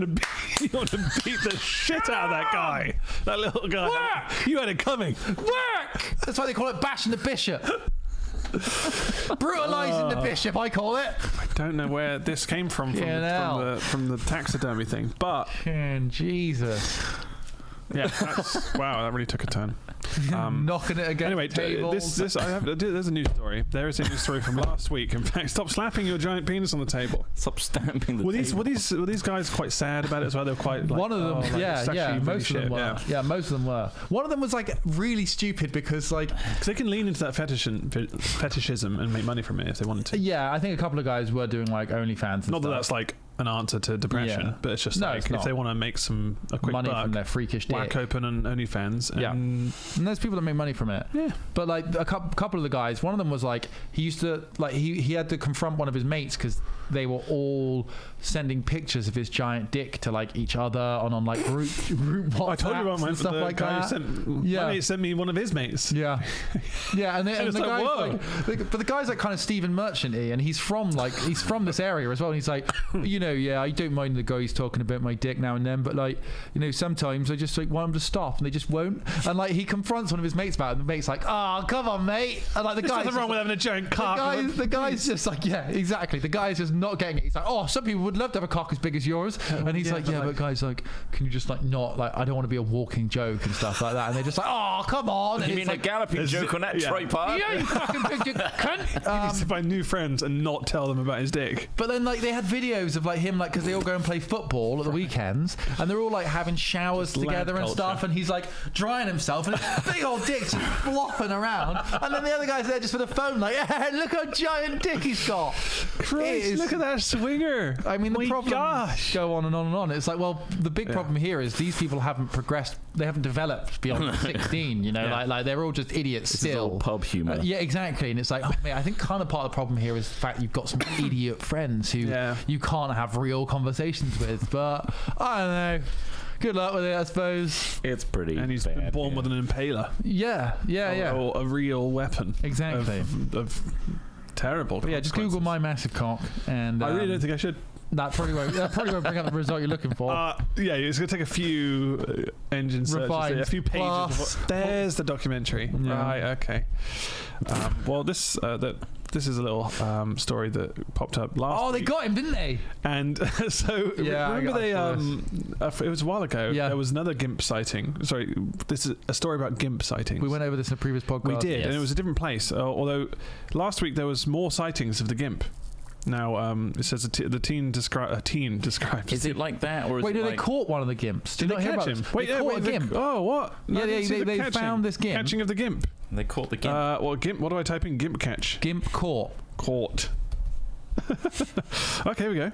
want to beat the shit out of that guy. That little guy. Work! You had it coming. Work! That's why they call it bashing the bishop. Brutalising the bishop, I call it. I don't know where this came from the taxidermy thing, but Jesus. Yeah, wow, that really took a turn. Knocking it against tables. There's a news story. There is a news story from last week. In fact, stop slapping your giant penis on the table. Stop stamping the table. Were these guys quite sad about it as well? They were quite like, one of them, most of them were. Yeah, most of them were. One of them was like really stupid because they can lean into that fetishism and make money from it if they wanted to. Yeah, I think a couple of guys were doing like OnlyFans. Not that that's like an answer to depression, but it's just if they want to make a quick money buck from their freakish dick. Whack open an OnlyFans. And there's people that make money from it. Yeah. But like a couple of the guys, one of them was like he used to like he had to confront one of his mates because they were all sending pictures of his giant dick to like each other on like group WhatsApp I told you about and stuff like that. My mate sent me one of his mates. Yeah. Yeah, and the guy's but the guy's like kind of Stephen Merchant-y, and he's from this area as well, and he's like, I don't mind the guys talking about my dick now and then, but like, sometimes I just like want them to stop and they just won't. And like he confronts one of his mates about it, and the mate's like, oh, come on, mate. And like the guy's nothing wrong with having a giant cock. The guy's just like, yeah, exactly. The guy's just not getting it. He's like, oh, some people would love to have a cock as big as yours. And he's like, but guys, like, can you just like not like, I don't want to be a walking joke and stuff like that. And they're just like, oh, come on. You mean a galloping joke on that tripod? Yeah, you fucking big cunt. He needs to find new friends and not tell them about his dick. But then like they had videos of like him like because they all go and play football at the weekends, and they're all like having showers together and stuff, and he's like drying himself, and his big old dick's just flopping around, and then the other guy's there just with a phone like, look how giant dick he's got. Christ, look at that swinger. I mean, the problems go on and on and on. It's like, well, the big problem here is these people haven't progressed, they haven't developed beyond 16, like they're all just idiots this still. Is all pub humour. Yeah, exactly. And it's like, oh, mate, I think kind of part of the problem here is the fact you've got some idiot friends who you can't have real conversations with. But I don't know. Good luck with it, I suppose. It's pretty. And he's been born with an impaler. Yeah. Or a real weapon. Exactly. Of terrible. But yeah, just Google my massive cock, and I really don't think I should. That probably won't bring up the result you're looking for. Yeah, it's going to take a few engine searches, a few pages. There's the documentary. Yeah. Right, okay. Well, this is a little story that popped up last week. They got him, didn't they? And so, remember it was a while ago, there was another Gimp sighting. Sorry, this is a story about Gimp sightings. We went over this in a previous podcast. We did, and it was a different place. Although, last week there was more sightings of the Gimp. Now, it says a teen describes. Is it like that, or is it they caught one of the Gimps? Did they catch him? They caught a Gimp. Oh, what? No, they found this Gimp. Catching of the Gimp. They caught the Gimp. Gimp. What do I type in? Gimp catch. Gimp caught. Okay, here we go.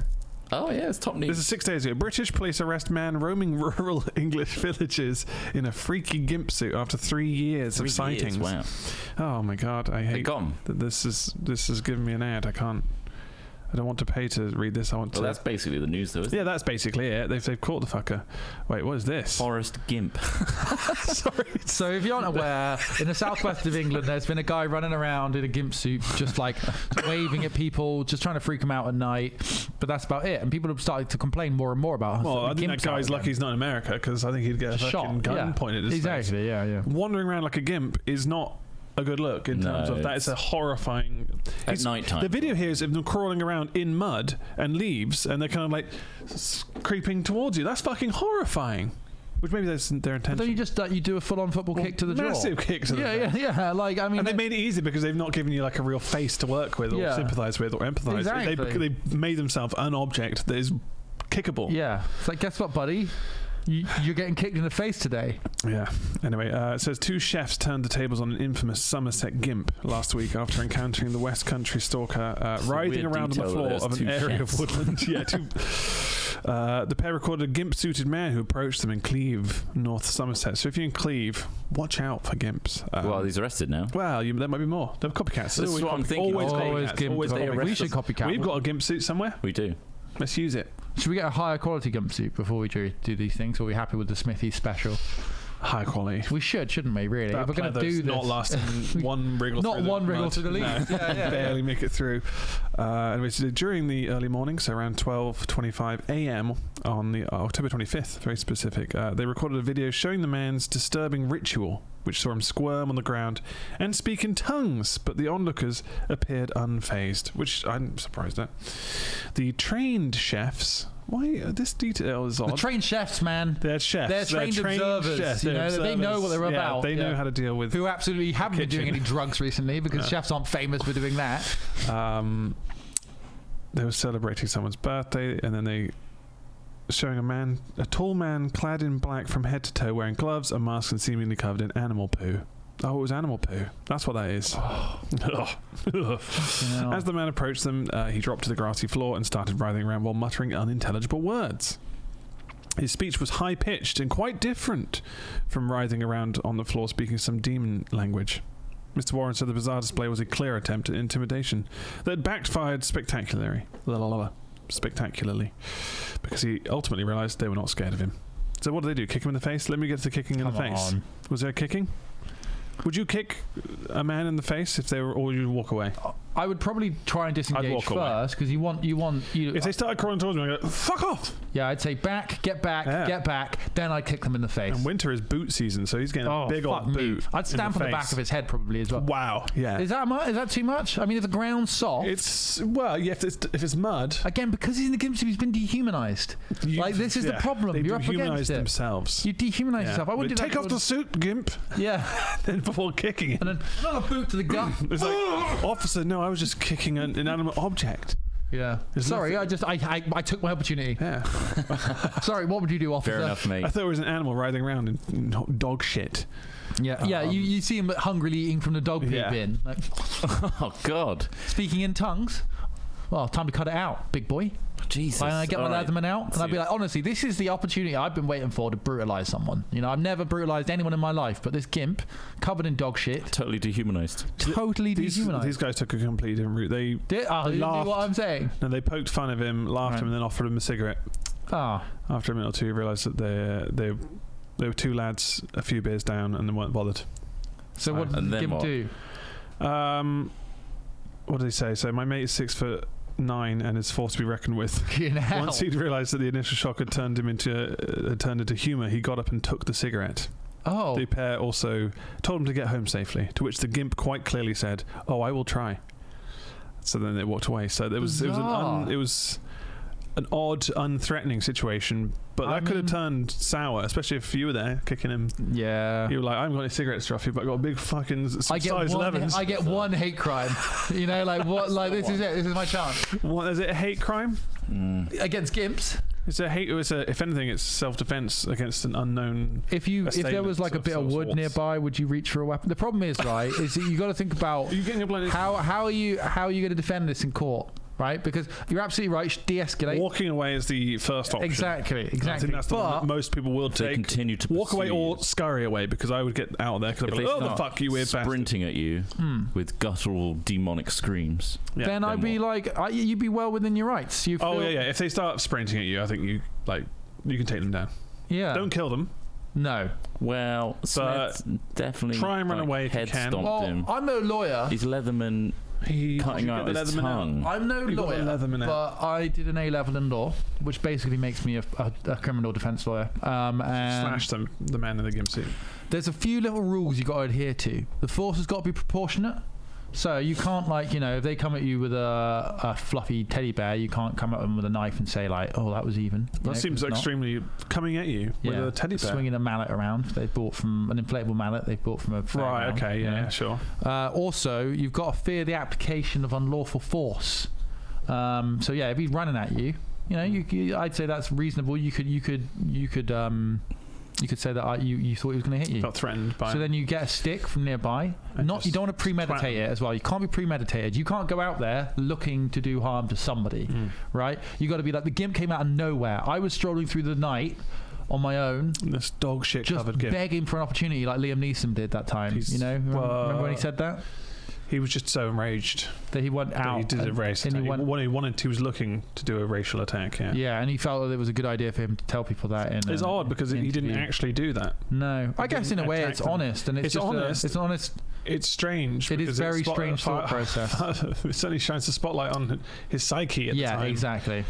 Oh yeah, it's top news. This is 6 days ago. British police arrest man roaming rural English villages in a freaky Gimp suit after 3 years of sightings. Wow. Oh my God, I hate that. This is giving me an ad. I don't want to pay to read this. Well, that's basically the news, though, isn't it? Yeah, that's basically it. They've caught the fucker. Wait, what is this? Forest Gimp. Sorry. So if you're not aware, in the southwest of England, there's been a guy running around in a Gimp suit, just like waving at people, just trying to freak them out at night. But that's about it. And people have started to complain more and more about. Well, I think that guy's lucky he's not in America, because I think he'd get a fucking gun pointed at his face. Exactly. Yeah. Wandering around like a Gimp is not a good look in terms of that. It's a horrifying. At night time. The video here is of them crawling around in mud and leaves, and they're kind of like creeping towards you. That's fucking horrifying. Which maybe that's their intention. But then you just you do a full-on football kick to the jaw. Massive kick to the face. Yeah. Like, I mean, and they made it easy because they've not given you like a real face to work with or sympathise with or empathise. Exactly. They made themselves an object that is kickable. Yeah. It's like, guess what, buddy? You're getting kicked in the face today. Yeah. Anyway, it says 2 chefs turned the tables on an infamous Somerset Gimp last week after encountering the West Country stalker writhing around on the floor of an area of woodland. The pair recorded a Gimp-suited man who approached them in Cleve, North Somerset. So if you're in Cleve, watch out for Gimps. Well, he's arrested now. Well, there might be more. They're copycats. This is what I'm thinking. Always Gimp. We should copycat. We've got a Gimp suit somewhere. We do. Let's use it. Should we get a higher quality Gimp suit before we do these things? Or are we happy with the Smithy special? High quality. We shouldn't we? Really? If we're going to do this, not lasting one wriggle. Not one wriggle through the leaves. Barely make it through. Anyway, so during the early morning, so around 12:25 a.m. on the October 25th, very specific, they recorded a video showing the man's disturbing ritual, which saw him squirm on the ground and speak in tongues, but the onlookers appeared unfazed, which I'm surprised at. The trained chefs. Why this detail is odd? The trained chefs, man. They're chefs. They're trained observers. Chefs. They know what they're about. They know how to deal with. Who absolutely haven't been doing any drugs recently, because chefs aren't famous for doing that. They were celebrating someone's birthday, and then they showing a tall man clad in black from head to toe, wearing gloves, a mask, and seemingly covered in animal poo. Oh, it was animal poo. That's what that is. As the man approached them, he dropped to the grassy floor and started writhing around while muttering unintelligible words. His speech was high-pitched and quite different from writhing around on the floor speaking some demon language. Mr. Warren said the bizarre display was a clear attempt at intimidation that backfired spectacularly, because he ultimately realised they were not scared of him. So what do they do? Kick him in the face? Let me get to kicking in the face. Was there kicking? Would you kick a man in the face if they were, or would you walk away? I would probably try and disengage first, because you want. If they started crawling towards me, I'd go, fuck off. Yeah, I'd say get back. Then I'd kick them in the face. And winter is boot season, so he's getting a big old boot. I'd stamp on the back of his head probably as well. Wow. Yeah. Is that too much? I mean, if the ground's soft, if it's mud. Again, because he's in the Gimp suit, he's been dehumanized. This is the problem. You're up against it. Themselves. You dehumanize yourself. I wouldn't take off the suit, Gimp. Yeah. Then before kicking it. And then another boot to the gut. It's like, officer, no, I was just kicking an inanimate object. Yeah. Sorry, I took my opportunity. Yeah. Sorry, what would you do, officer? Fair enough, mate. I thought it was an animal writhing around in dog shit. Yeah. You see him hungrily eating from the dog pee bin. Like, oh God. Speaking in tongues. Well, time to cut it out, big boy. Jesus. And I get my ladman out, and I'd be like, honestly, this is the opportunity I've been waiting for to brutalise someone. I've never brutalised anyone in my life, but this Gimp, covered in dog shit. Totally dehumanised. Dehumanised. These guys took a completely different route. They laughed. You know what I'm saying? No, they poked fun of him, laughed him, and then offered him a cigarette. After a minute or two, realised that they were two lads a few beers down, and they weren't bothered. So what did Gimp do? What did he say? So my mate is 6 foot 9 and is forced to be reckoned with. Once he'd realised that the initial shock had turned into humour, he got up and took the cigarette. Oh. The pair also told him to get home safely, to which the Gimp quite clearly said, "Oh, I will try." So then they walked away. So it was an odd, unthreatening situation, but that could have turned sour, especially if you were there kicking him. Yeah. You were like, "I haven't got any cigarettes to offer you, but I've got a big fucking size 11s. I get one hate crime. You know, like what? Like this is it. This is my chance. What is it? A hate crime Against Gimps? It's a hate. If anything, it's self-defense against an unknown. If there was like a bit of wood nearby, would you reach for a weapon? The problem is, right, is that you got to think about how are you going to defend this in court? Right, because you're absolutely right. You should de-escalate. Walking away is the first option. Exactly. I think that's the one that most people will take. Continue to walk away or scurry away, because I would get out of there because I'd be like, "Oh, the fuck, you weird bastard!" Sprinting at you with guttural demonic screams. Yeah. Then I'd be like, you'd be well within your rights. Yeah. If they start sprinting at you, I think you can take them down. Yeah. Don't kill them. No. Well, Smith definitely try and run away if you can. Well, I'm no lawyer. He's Leatherman. Cutting out his tongue. I'm no lawyer, but I did an A-level in law, which basically makes me a criminal defence lawyer. And slash the man in the gimp suit. There's a few little rules you got to adhere to. The force has got to be proportionate. So you can't, if they come at you with a fluffy teddy bear, you can't come at them with a knife and say "Oh, that was even." That seems extremely coming at you with a teddy bear, swinging a mallet around. They bought from an inflatable mallet. They bought from a right. Okay, yeah, sure. Also, you've got to fear the application of unlawful force. So yeah, if he's running at you, I'd say that's reasonable. You could say that you thought he was going to hit you. Got threatened by. So then you get a stick from nearby. You don't want to premeditate it as well. You can't be premeditated. You can't go out there looking to do harm to somebody, right? You got to be like the Gimp came out of nowhere. I was strolling through the night on my own. This dog shit covered Gimp. Begging for an opportunity like Liam Neeson did that time. Remember when he said that? He was just so enraged that he went out. He did a race attack. He was looking to do a racial attack. Yeah, and he felt that it was a good idea for him to tell people that. It's odd because he didn't actually do that. No, I guess in a way it's honest, and it's honest. It's honest. It's strange. It is very strange thought process. It certainly shines the spotlight on his psyche at the time. Yeah, exactly.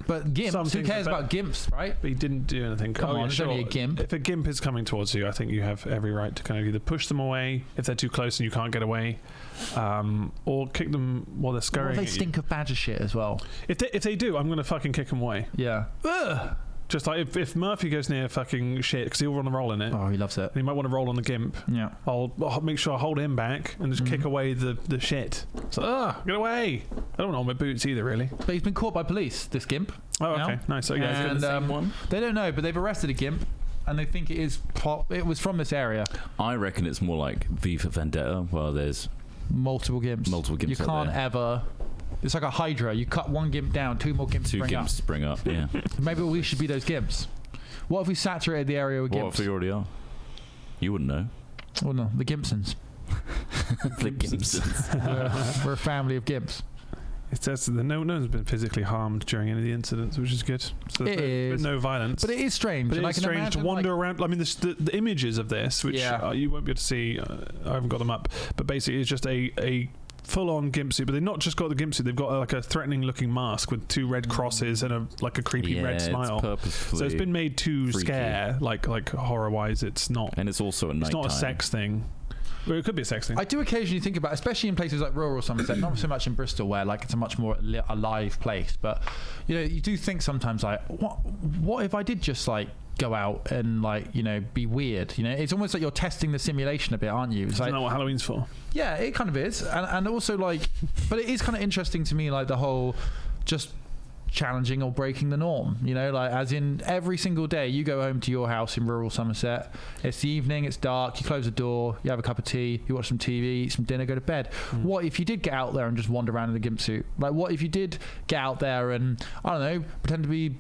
But Gimps, who cares about Gimps, right? But he didn't do anything. Come on, it's only a Gimp. If a Gimp is coming towards you, I think you have every right to kind of either push them away if they're too close and you can't get away, or kick them while they're scurrying. They stink of badger shit as well. If they do, I'm going to fucking kick them away. Yeah. Ugh. Just like if Murphy goes near fucking shit, because he'll run a roll in it. Oh, he loves it. And he might want to roll on the Gimp. Yeah. I'll make sure I hold him back and just kick away the shit. So, get away. I don't know my boots either, really. But he's been caught by police, this Gimp. Oh, okay. Nice. So, yeah, and, the same one. They don't know, but they've arrested a Gimp. And they think it was from this area. I reckon it's more like V for Vendetta, where there's multiple Gimps. You can't ever. It's like a Hydra. You cut one Gimp down, two more Gimps spring up. Yeah. Maybe we should be those Gimps. What if we saturated the area with Gimps? What if we already are? You wouldn't know. Well, no, the Gimpsons. The Gimpsons. We're a family of Gimps. It says that no one's been physically harmed during any of the incidents, which is good. So it is. No violence. But it is strange. But it's strange to wander around. I mean, the images of this, which you won't be able to see, I haven't got them up, but basically it's just a full-on Gimp suit, but they've not just got the Gimp suit, they've got like a threatening-looking mask with two red crosses and a creepy red smile. So it's been made to scare, like horror-wise. It's not, and it's also a nighttime. It's not a sex thing. Well, it could be a sex thing. I do occasionally think about, especially in places like rural Somerset, not so much in Bristol where like it's a much more alive place, but you do think sometimes like, what if I did just like go out and like be weird? It's almost like you're testing the simulation a bit, aren't you? It's Isn't that what Halloween's for? Yeah, it kind of is, and also like, but it is kind of interesting to me, like the whole just challenging or breaking the norm, like as in every single day you go home to your house in rural Somerset, it's the evening, it's dark, you close the door, you have a cup of tea, you watch some TV, eat some dinner, go to bed. What if you did get out there and just wander around in a Gimp suit? Like what if you did get out there and I don't know, pretend to be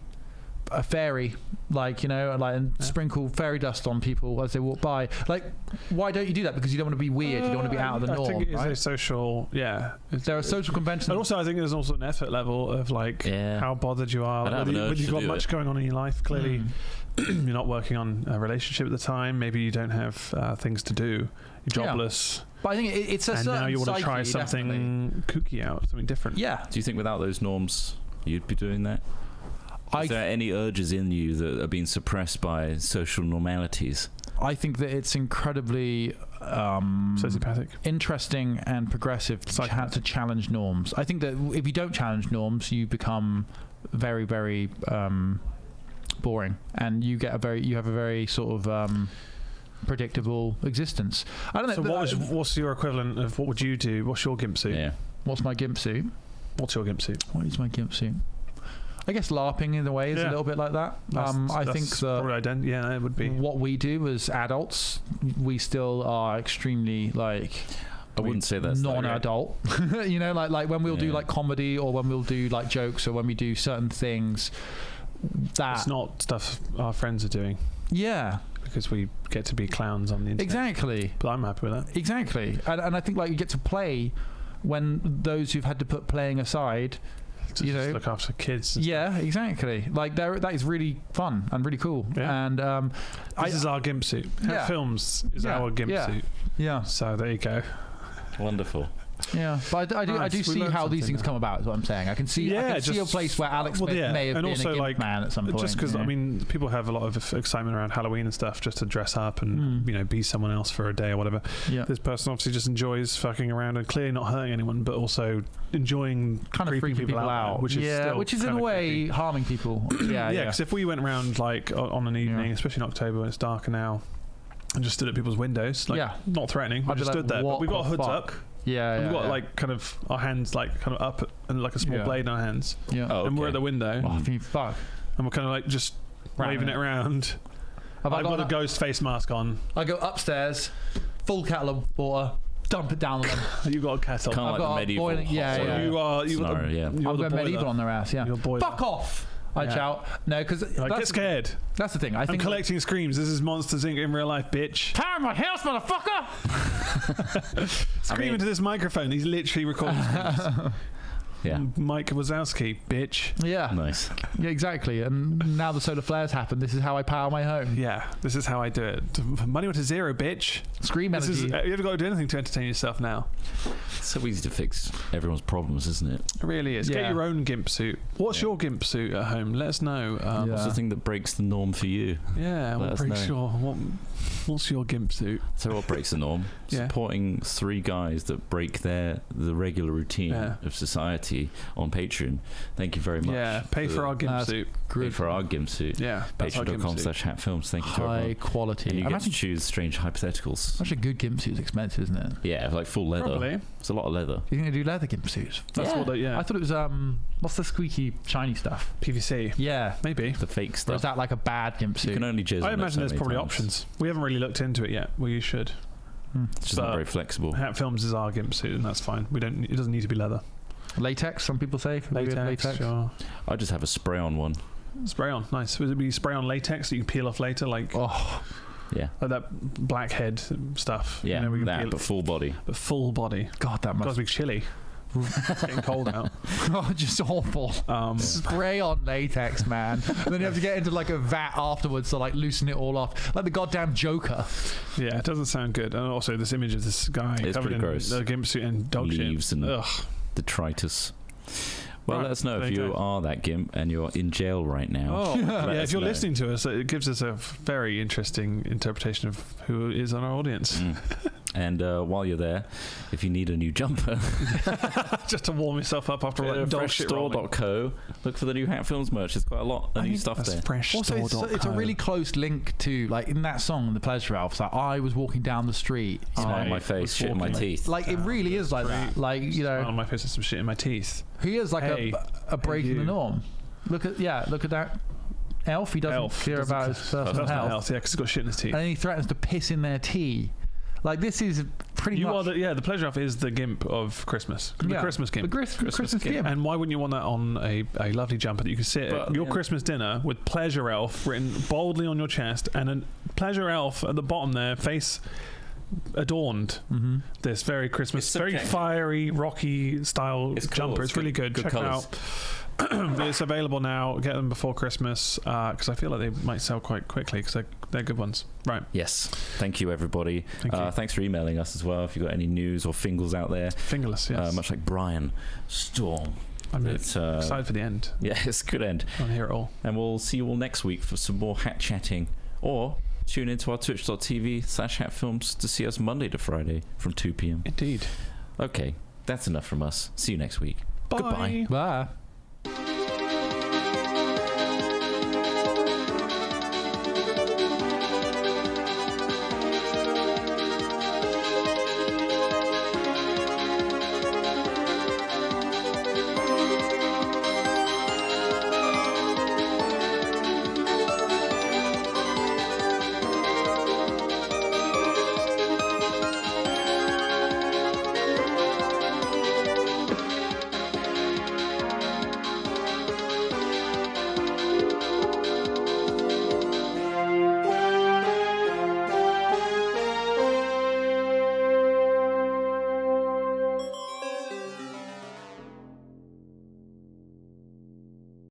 a fairy, like, you know, like, and sprinkle fairy dust on people as they walk by. Like, why don't you do that? Because you don't want to be weird. You don't want to be out of the norm. I think it is right? a social, There are social conventions. And also, I think there's also an effort level of like how bothered you are. Whether you've got much going on in your life. Clearly, you're not working on a relationship at the time. Maybe you don't have things to do. You're jobless. But I think it's a and certain now you want to psyche, try something kooky out, something different. Yeah. Do you think without those norms, you'd be doing that? Is there any urges in you that are being suppressed by social normalities? I think that it's incredibly sociopathic, interesting and progressive to challenge norms. I think that if you don't challenge norms, you become very, very boring, and you have a very sort of predictable existence. I don't know. So what's your equivalent of what would you do? What's your gimp suit? Yeah. What's my gimp suit? What's your gimp suit? What is my gimp suit? I guess LARPing in a way is a little bit like that. I think that it would be. What we do as adults, we still are extremely like. I wouldn't say that's non-adult. You know, like when we'll do like comedy, or when we'll do like jokes, or when we do certain things. It's not stuff our friends are doing. Yeah. Because we get to be clowns on the internet. Exactly. But I'm happy with that. Exactly. And I think like you get to play when those who've had to put playing aside, just look after kids. Yeah, exactly. Like that is really fun and really cool. Yeah. And this is our gimp suit. Films is our gimp suit. Yeah. So there you go. Wonderful. Yeah, but I do see how these things come about. Is what I'm saying. I can see. I can see a place where Alex Smith may have been a gimp man at some point. Just because I mean, people have a lot of excitement around Halloween and stuff, just to dress up and be someone else for a day or whatever. Yeah. This person obviously just enjoys fucking around and clearly not hurting anyone, but also enjoying kind of freaking people out, which is in a way harming people. Yeah. Because if we went around like on an evening, especially in October when it's darker now, and just stood at people's windows, like not threatening, we just stood there. But we got our hoods up. Yeah, and we've got like kind of our hands like kind of up and like a small blade in our hands. Yeah, and we're at the window. Fuck. And we're kind of like just waving it around. I've got a ghost face mask on. I go upstairs, full kettle of water, dump it down on them. You've got a kettle. Kind of like the medieval. Boiling, I'm going medieval on their ass. Yeah. Fuck off. I shout. No, because get scared. That's the thing. I'm collecting screams. This is Monsters Inc. in real life, bitch. Power my house, motherfucker! Scream into this microphone. He's literally recording screams. Yeah. Mike Wazowski, bitch. Yeah. Nice. Yeah, exactly. And now the solar flares happen. This is how I power my home. Yeah, this is how I do it. Money went to zero, bitch. Scream energy. You haven't got to do anything to entertain yourself now. It's so easy to fix everyone's problems, isn't it? It really is. Get your own gimp suit. What's your gimp suit at home? Let us know. What's the thing that breaks the norm for you? Yeah, what's your gimp suit? So what breaks the norm? Supporting 3 guys that break the regular routine of society on Patreon. Thank you very much. Yeah, pay for our gimp suit. Pay for our gimp suit. Yeah, patreon.com/hatfilms. Thank you to everyone. High quality. And you get to choose strange hypotheticals. Such a good gimp suit is expensive, isn't it? Yeah, like full leather. Probably. It's a lot of leather. You think they do leather gimp suits? That's what I thought it was what's the squeaky shiny stuff? PVC. Yeah, maybe the fake stuff. Or is that like a bad gimp suit? You can only jizz. I imagine there's probably options. We haven't really looked into it yet. Well, you should. It's just not very flexible. Hat Films is our gimp suit, and that's fine. It doesn't need to be leather. Latex, some people say. Latex. Sure. I just have a spray-on one. Spray on, nice. Would it be spray on latex that you can peel off later, like? Oh, yeah. Like that blackhead stuff. Yeah, but full body. But full body. God, that must be chilly. It's getting cold out. Oh, just awful. Spray on latex, man. And then you have to get into like a vat afterwards to like loosen it all off, like the goddamn Joker. Yeah, it doesn't sound good. And also this image of this guy covered in the gimp suit and dog leaves shit. And detritus. Well, let us know if you are that gimp and you're in jail right now. Oh, if you're listening to us, it gives us a very interesting interpretation of who is on our audience. And while you're there, if you need a new jumper, just to warm yourself up after like freshstore.co, look for the new Hat Films merch. There's quite a lot of new stuff there. Also, it's a really close link to like in that song, The Pleasure Elf. Like I was walking down the street, smile on my face, shit in my teeth. Like it really is like that. Like smile on my face and some shit in my teeth. He is like a break in the norm. Look at that elf. He doesn't care about his personal health. Yeah, because he's got shit in his teeth. And then he threatens to piss in their tea. Like, this is pretty much... The pleasure elf is the Gimp of Christmas. The Christmas Gimp. The Christmas Gimp. And why wouldn't you want that on a lovely jumper that you can sit at your Christmas dinner with pleasure elf written boldly on your chest and a pleasure elf at the bottom there, face adorned. This very Christmas, very fiery, rocky style jumper. Cool. It's really good. Check it out. It's available now. Get them before Christmas because I feel like they might sell quite quickly because they're good ones. Right. Yes. Thank you, everybody. Thank you. Thanks for emailing us as well if you've got any news or fingles out there. Fingerless, yes. Much like Brian Storm. I'm excited for the end. Yeah, it's a good end. I want to hear it all. And we'll see you all next week for some more hat chatting. Or tune into our twitch.tv/hatfilms to see us Monday to Friday from 2 p.m. Indeed. Okay, that's enough from us. See you next week. Bye. Goodbye. Bye.